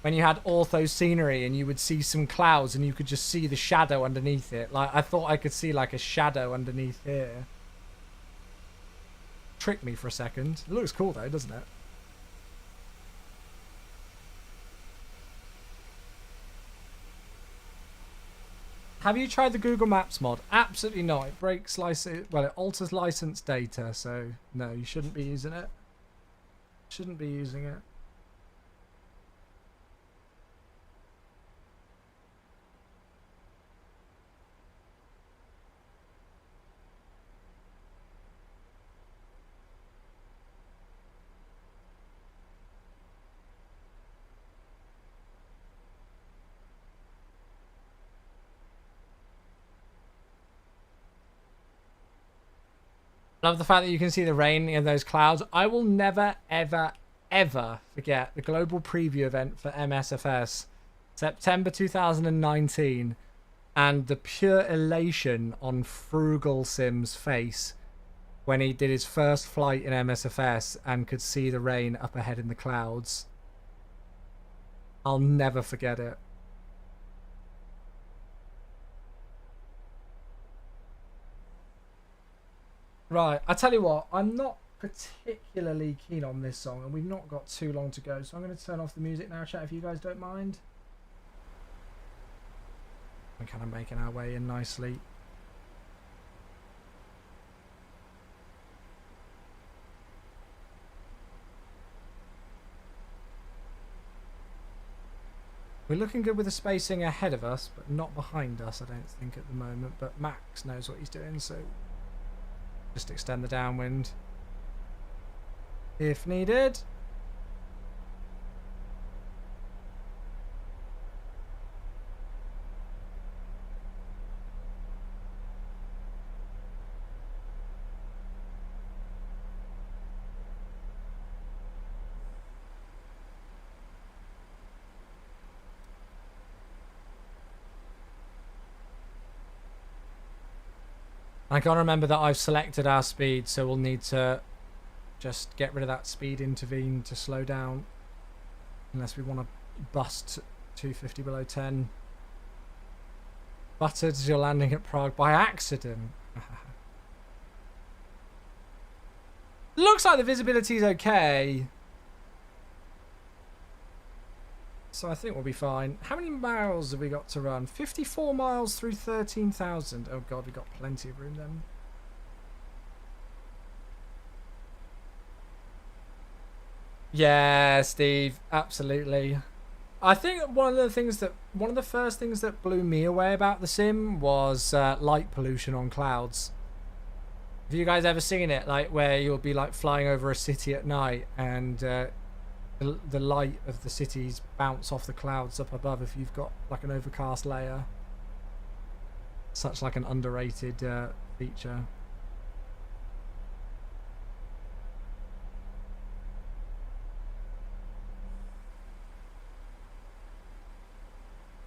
when you had ortho scenery and you would see some clouds and you could just see the shadow underneath it. Like I thought I could see like a shadow underneath here. Tricked me for a second. It looks cool though, doesn't it? Have you tried the Google Maps mod? Absolutely not. It breaks license. Well, it alters license data, so no, you shouldn't be using it. Shouldn't be using it. Love the fact that you can see the rain in those clouds. I will never, ever, ever forget the global preview event for MSFS, September 2019, and the pure elation on Frugal Sim's face when he did his first flight in MSFS and could see the rain up ahead in the clouds. I'll never forget it. Right, I tell you what, I'm not particularly keen on this song, and we've not got too long to go, so I'm going to turn off the music now, chat, if you guys don't mind. We're kind of making our way in nicely. We're looking good with the spacing ahead of us, but not behind us, I don't think, at the moment. But Max knows what he's doing, so just extend the downwind if needed. I can't remember that I've selected our speed, so we'll need to just get rid of that speed intervene to slow down, unless we want to bust 250 below 10. Buttered as you're landing at Prague by accident. Looks like the visibility is okay, so I think we'll be fine. How many miles have we got to run? 54 miles through 13,000. Oh god, we've got plenty of room then. Yeah, Steve, absolutely. I think one of the first things that blew me away about the sim was light pollution on clouds. Have you guys ever seen it? Like where you'll be like flying over a city at night and the light of the cities bounce off the clouds up above if you've got like an overcast layer. Such like an underrated feature.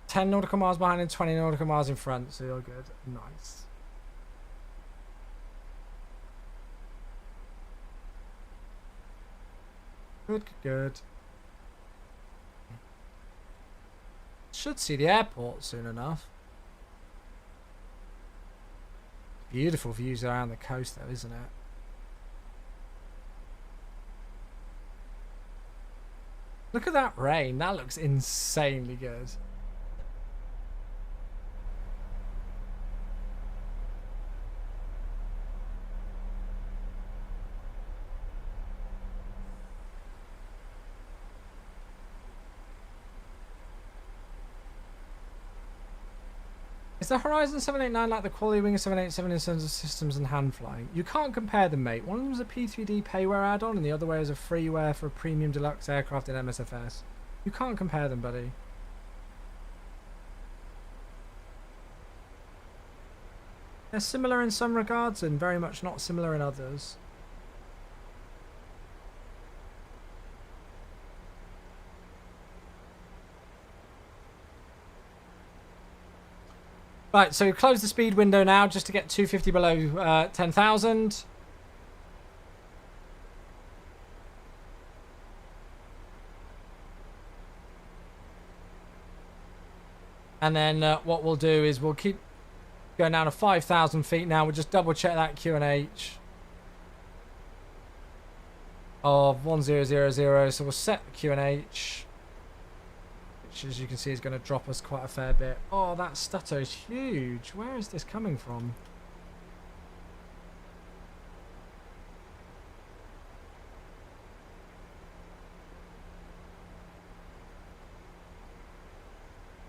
$10 nautical miles behind and 20 nautical miles in front, so you're good. Nice. Good, good. Should see the airport soon enough. Beautiful views around the coast though, isn't it? Look at that rain. That looks insanely good. Is the Horizon 789 like the Quality Wing 787 in terms of systems and hand flying? You can't compare them, mate. One of them is a P3D payware add-on and the other way is a freeware for a premium deluxe aircraft in MSFS. You can't compare them, buddy. They're similar in some regards and very much not similar in others. Right, so close the speed window now just to get 250 below 10,000. And then what we'll do is we'll keep going down to 5,000 feet now. We'll just double check that QNH of 1000. So we'll set the QNH. Which, as you can see, is going to drop us quite a fair bit. Oh, that stutter is huge. Where is this coming from?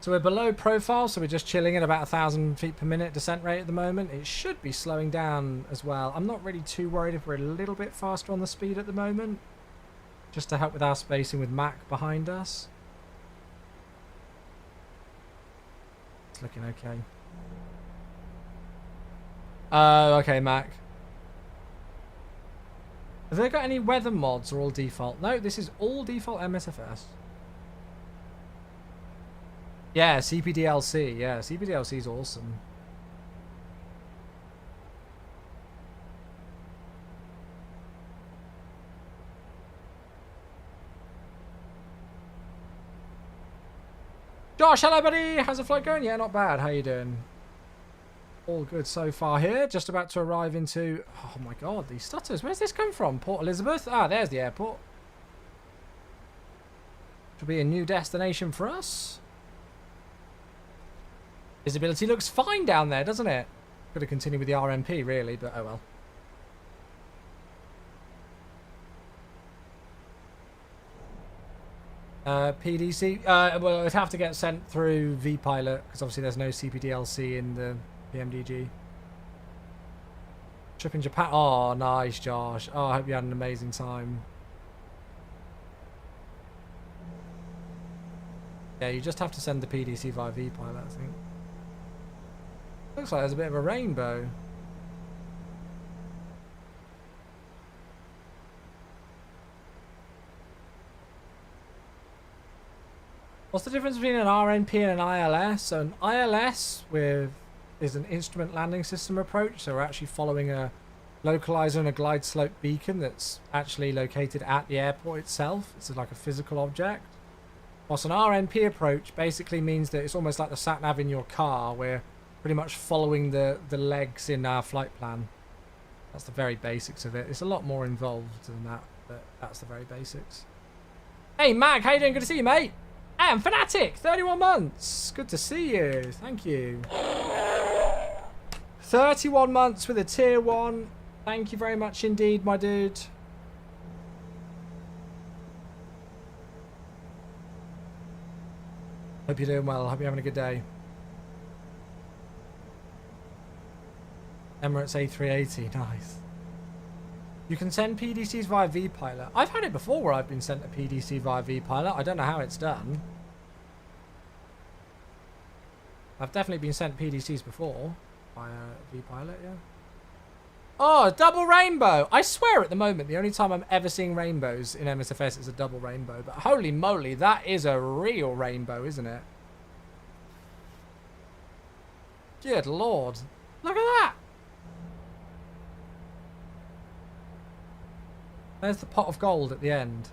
So we're below profile, so we're just chilling at about 1,000 feet per minute descent rate at the moment. It should be slowing down as well. I'm not really too worried if we're a little bit faster on the speed at the moment. Just to help with our spacing with Mac behind us. Looking okay. Oh, okay, Mac. Have they got any weather mods or all default? No, this is all default MSFS. Yeah, CPDLC. Yeah, CPDLC is awesome. Josh, hello buddy. How's the flight going? Yeah, not bad. How you doing? All good so far here. Just about to arrive into... Oh my god, these stutters. Where's this come from? Port Elizabeth? Ah, there's the airport. Should be a new destination for us. Visibility looks fine down there, doesn't it? Could have continued with the RMP really, but oh well. PDC, well, it'd have to get sent through vPilot because obviously there's no CPDLC in the PMDG. Trip in Japan. Oh, nice, Josh. Oh, I hope you had an amazing time. Yeah, you just have to send the PDC via vPilot, I think. Looks like there's a bit of a rainbow. What's the difference between an RNP and an ILS? So an ILS is an instrument landing system approach. So we're actually following a localizer and a glide slope beacon that's actually located at the airport itself. It's like a physical object. Whilst an RNP approach basically means that it's almost like the sat nav in your car. We're pretty much following the legs in our flight plan. That's the very basics of it. It's a lot more involved than that, but that's the very basics. Hey Mag, how you doing? Good to see you, mate. Hey, I'm Fanatic, 31 months. Good to see you. Thank you. 31 months with a tier 1. Thank you very much indeed, my dude. Hope you're doing well. Hope you're having a good day. Emirates A380, nice. You can send PDCs via vPilot. I've had it before where I've been sent a PDC via vPilot. I don't know how it's done. I've definitely been sent PDCs before via vPilot, yeah. Oh, double rainbow! I swear at the moment the only time I'm ever seeing rainbows in MSFS is a double rainbow. But holy moly, that is a real rainbow, isn't it? Good lord. Look at that! There's the pot of gold at the end.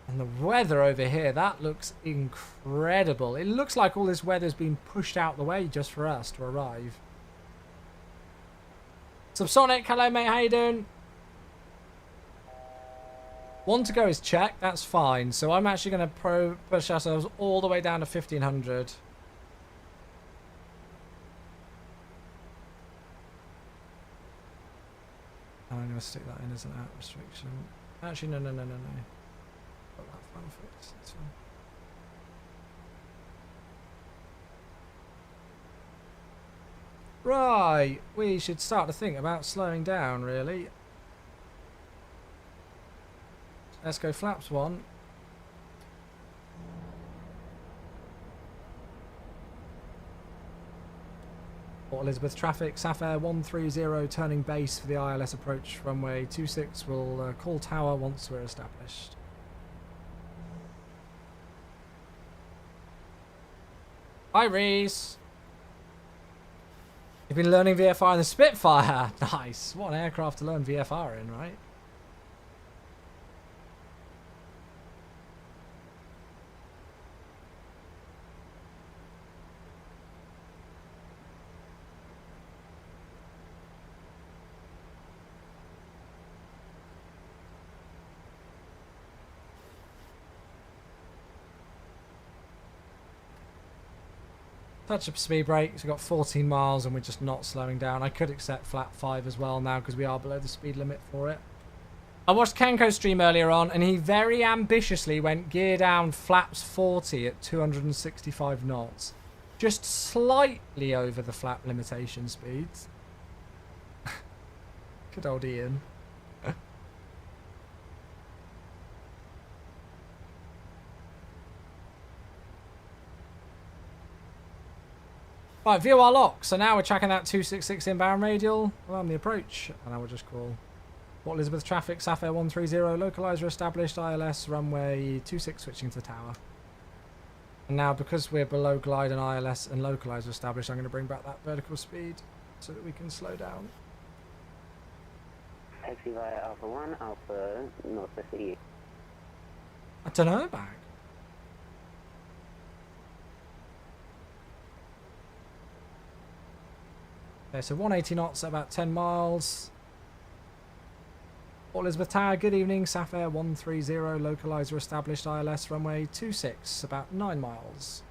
And the weather over here, that looks incredible. It looks like all this weather's been pushed out the way just for us to arrive. Subsonic, hello mate, how you doing? 1 to go is checked, that's fine. So I'm actually going to push ourselves all the way down to 1500. I'm going to stick that in as an out restriction. Actually, no. Got that file fixed. That's fine. Right, we should start to think about slowing down, really. Let's go flaps 1. Port Elizabeth traffic, Sapphire 130 turning base for the ILS approach runway 26 will call tower once we're established. Hi Reese! You've been learning VFR in the Spitfire! Nice! What an aircraft to learn VFR in, right? Touch up speed brake, so we've got 14 miles and we're just not slowing down. I could accept flat 5 as well now because we are below the speed limit for it. I watched Kenko's stream earlier on and he very ambitiously went gear down flaps 40 at 265 knots. Just slightly over the flap limitation speeds. Good old Ian. Right, view our lock. So now we're tracking that 266 inbound radial around the approach. And I will just call Port Elizabeth traffic, Sapphire 130, localizer established, ILS, runway 26, switching to the tower. And now because we're below glide and ILS and localizer established, I'm going to bring back that vertical speed so that we can slow down. Taxi via Alpha 1, Alpha Northwest 88. I don't know, bag. Okay, so 180 knots at about 10 miles. Port Elizabeth Tower, good evening. Sapphire 130, localizer established, ILS, runway 26, about 9 miles.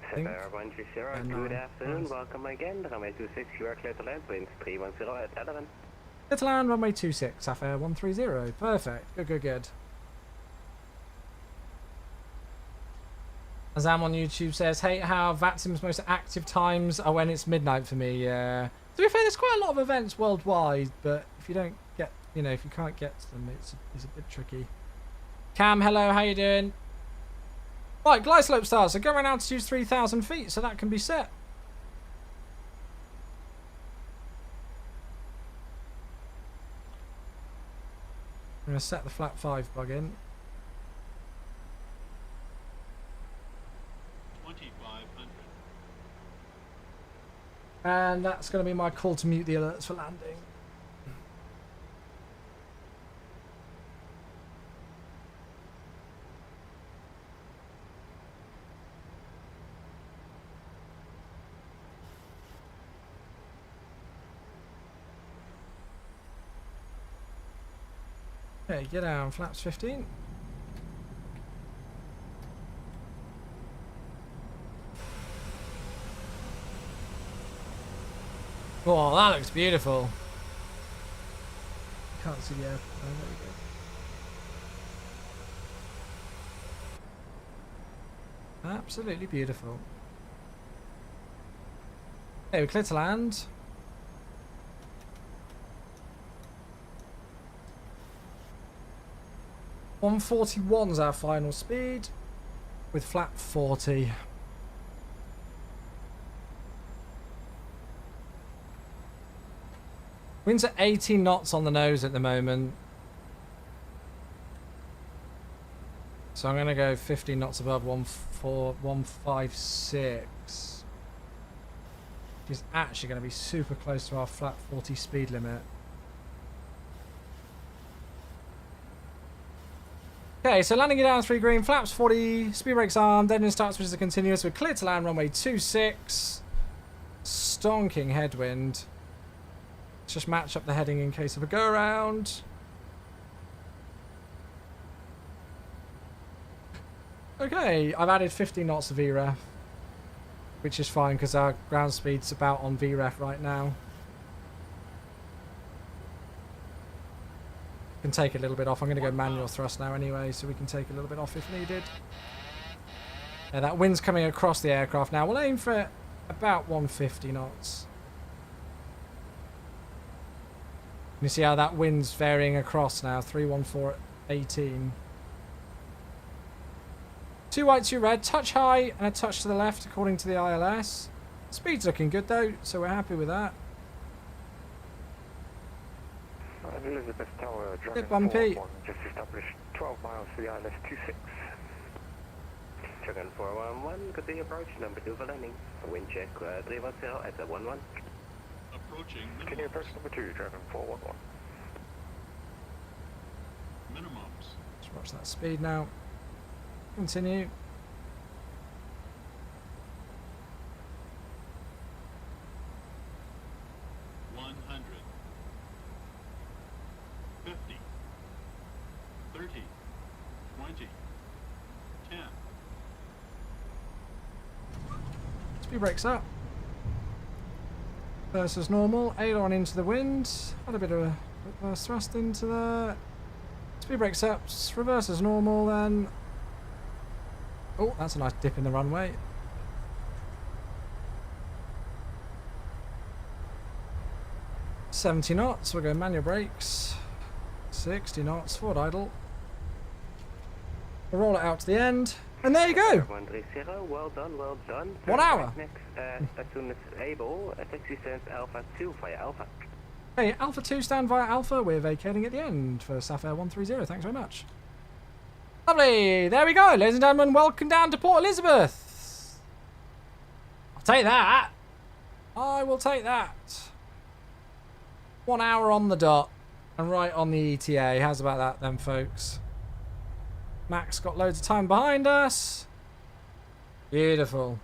Sapphire 130, good afternoon, welcome again. Runway 26, you are clear to land, winds 310 at 11. Clear to land, runway 26, Sapphire 130. Perfect. Good, good, good. Azam on YouTube says, hate how VATSIM's most active times are when it's midnight for me. Yeah. To be fair, there's quite a lot of events worldwide, but if you don't get, you know, if you can't get to them, it's a bit tricky. Cam, hello, how you doing? Right, glide slope starts. So go around altitude 3,000 feet, so that can be set. I'm going to set the flat 5 bug in. 2,500. And that's going to be my call to mute the alerts for landing. Okay, get down, flaps 15. Oh, that looks beautiful. Can't see the airplane. Oh, there we go. Absolutely beautiful. Okay, we're clear to land. .141's our final speed with flap 40. Winds at 18 knots on the nose at the moment. So I'm going to go 15 knots above 156. Which is actually going to be super close to our flat 40 speed limit. Okay, so landing it down 3 green, flaps 40, speed brakes armed, engine starts, which is a continuous. We're clear to land runway 26. Stonking headwind. Let's just match up the heading in case of a go around. Okay, I've added 15 knots of VREF, which is fine because our ground speed's about on VREF right now. Can take a little bit off. I'm going to go manual thrust now anyway, so we can take a little bit off if needed. Yeah, that wind's coming across the aircraft now. We'll aim for about 150 knots. You see how that wind's varying across now. 314 at 18. 2 white, 2 red. Touch high and a touch to the left according to the ILS. Speed's looking good though, so we're happy with that. Elizabeth Tower, Bit Dragon bumpy. 411, just established 12 miles to the ILS 26. Dragon 411, good day approach, number 2 for landing. Wind check 310 at the 11. Approaching Can you minimums. approach number 2, Dragon 411? Minimums. Let's watch that speed now. Continue. $100. 50. 30. 20. 10. Speed brakes up. Versus normal. Aileron into the wind. Had a bit of a reverse thrust into there. Speed brakes up. Reverse as normal then. Oh, that's a nice dip in the runway. $70 knots. We'll go manual brakes. 60 knots. Forward idle. We'll roll it out to the end. And there you go. 130, well done, well done. 1 hour. Next, as soon as able, taxi stands Alpha 2 via Alpha. Hey, Alpha 2 stand via Alpha. We're vacating at the end for Sapphire 130. Thanks very much. Lovely. There we go. Ladies and gentlemen, welcome down to Port Elizabeth. I'll take that. I will take that. 1 hour on the dot. And right on the ETA. How's about that then, folks? Max got loads of time behind us. Beautiful.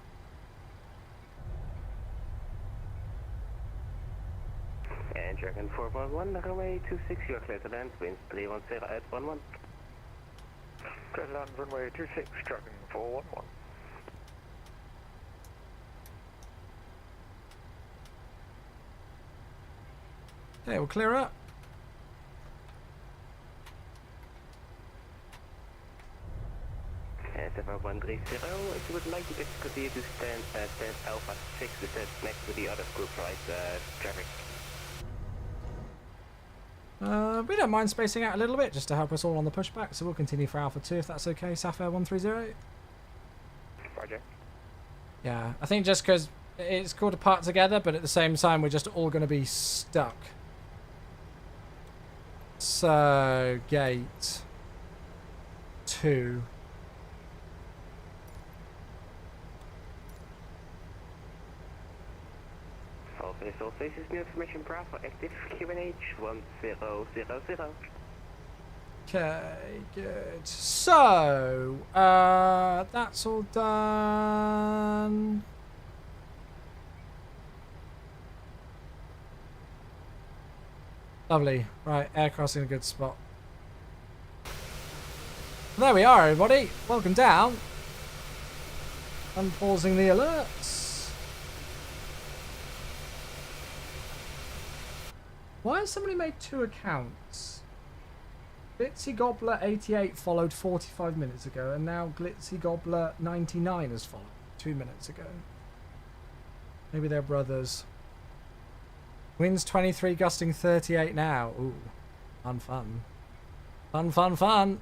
And Dragon 411, runway 26, you are clear to land, winds 310 at 11. Clear to land, runway 26, Dragon 411. Okay, we'll clear up. And 7130, if you would like, you can continue to stand Alpha 6, to stand next to the other group right traffic. We don't mind spacing out a little bit just to help us all on the pushback, so we'll continue for Alpha 2 if that's okay, Sapphire 130. Roger. Yeah, I think just because it's called to part together, but at the same time we're just all going to be stuck. So, gate 2. All faces, new information, Bravo, active, QNH 1000. Okay, good. So, that's all done. Lovely. Right, aircraft's in a good spot. There we are, everybody. Welcome down. Unpausing the alerts. Why has somebody made 2 accounts? Glitzy Gobbler 88 followed 45 minutes ago, and now Glitzy Gobbler 99 has followed 2 minutes ago. Maybe they're brothers. Winds 23, gusting 38 now. Ooh, fun, fun. Fun, fun, fun.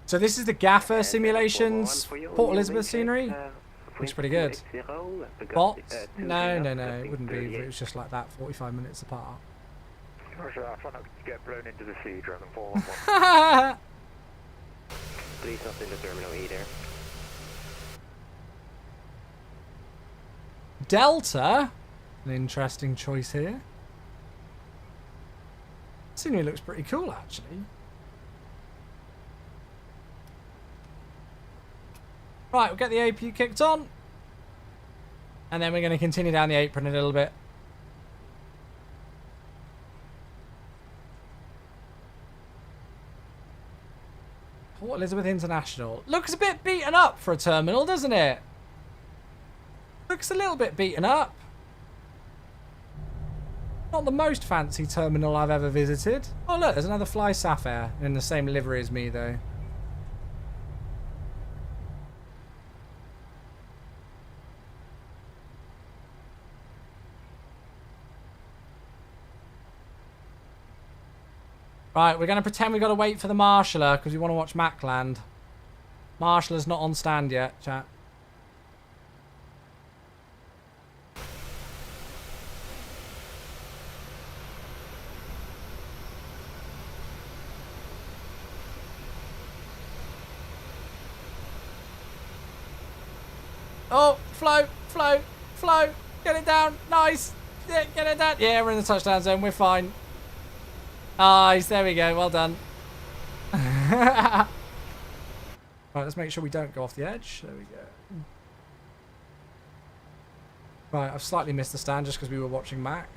So this is the Gaffer Simulations Port Elizabeth scenery. Looks pretty good. Bots? No, no, no. It wouldn't be if it was just like that 45 minutes apart. Roger that, try not to get blown into the sea, Dragon 411. Please not in the terminal either. Delta? An interesting choice here. Scenery looks pretty cool, actually. Right, we'll get the APU kicked on. And then we're going to continue down the apron a little bit. Port Elizabeth International. Looks a bit beaten up for a terminal, doesn't it? Looks a little bit beaten up. Not the most fancy terminal I've ever visited. Oh look, there's another Fly Sapphire in the same livery as me though. Right, we're going to pretend we've got to wait for the marshaller because we want to watch Mac land. Marshaller's not on stand yet, chat. Oh, flow, flow, flow. Get it down. Nice. Yeah, get it down. Yeah, we're in the touchdown zone. We're fine. Nice. There we go. Well done. Right, let's make sure we don't go off the edge. There we go. Right, I've slightly missed the stand just because we were watching Mac.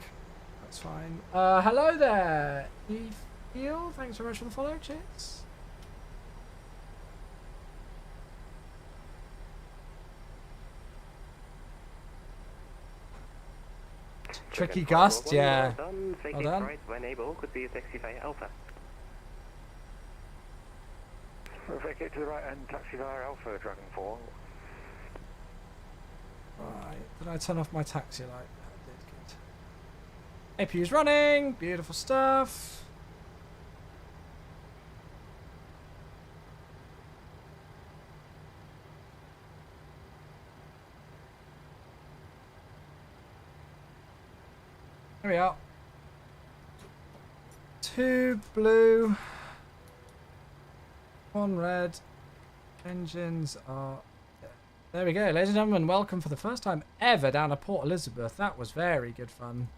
That's fine. Hello there. Eel, thanks very much for the follow. Cheers. Tricky gust, yeah. Well done. Right, when able, could be a taxi via Alpha. Vacate to the right and taxi via Alpha, Dragon 4. Right, did I turn off my taxi light? I did, good. APU's running, beautiful stuff. There we are. 2 blue. 1 red. Engines are... There we go, ladies and gentlemen. Welcome for the first time ever down to Port Elizabeth. That was very good fun.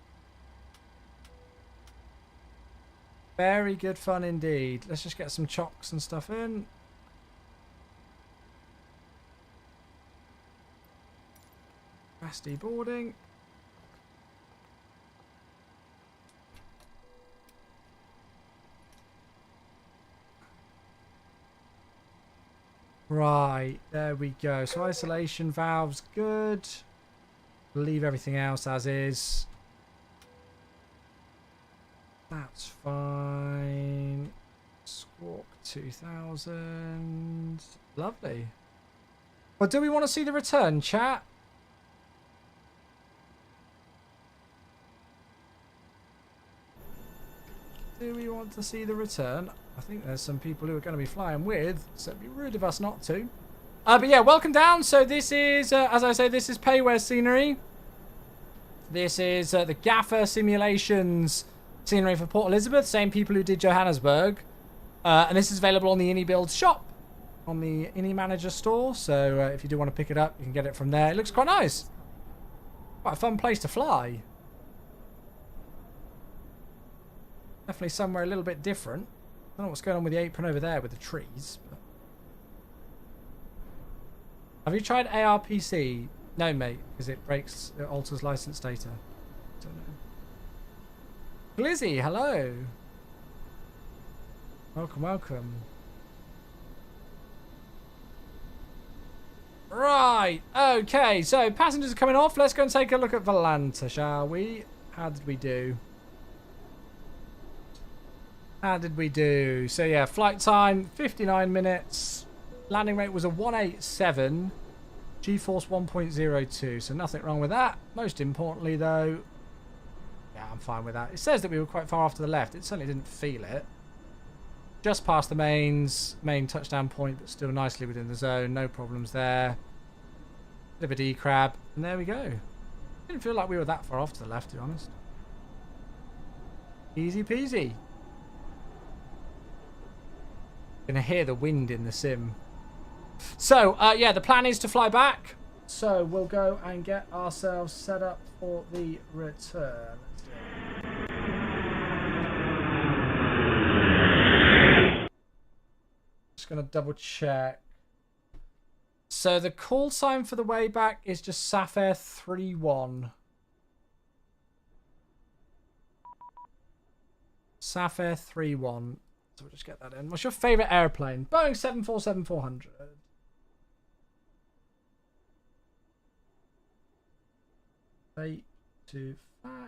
Very good fun indeed. Let's just get some chocks and stuff in. Nasty boarding. Right, there we go. So isolation valves, good. Leave everything else as is. That's fine. Squawk 2000. Lovely. Well, do we want to see the return, chat? Do we want to see the return? I think there's some people who are going to be flying with, so it'd be rude of us not to. But yeah, welcome down. So this is, as I say, this is Payware scenery. This is the Gaffer Simulations scenery for Port Elizabeth. Same people who did Johannesburg. And this is available on the Innie Build shop, on the Innie Manager store. So if you do want to pick it up, you can get it from there. It looks quite nice. Quite a fun place to fly. Definitely somewhere a little bit different. I don't know what's going on with the apron over there with the trees. But... Have you tried ARPC? No, mate, because it alters license data. Don't know. Glizzy, hello. Welcome, welcome. Right, okay, so passengers are coming off. Let's go and take a look at Valanta, shall we? How did we do? How did we do? So yeah, flight time, 59 minutes. Landing rate was a 187. G-force 1.02, so nothing wrong with that. Most importantly though, yeah, I'm fine with that. It says that we were quite far off to the left. It certainly didn't feel it. Just past the main touchdown point, but still nicely within the zone. No problems there. Bit of a D-crab, and there we go. Didn't feel like we were that far off to the left, to be honest. Easy peasy. Gonna hear the wind in the sim. So yeah, the plan is to fly back, so we'll go and get ourselves set up for the return. Just gonna double check. So the call sign for the way back is just Sapphire 31. Sapphire 31. So we'll just get that in. What's your favourite airplane? Boeing 747-400. 8 to 5.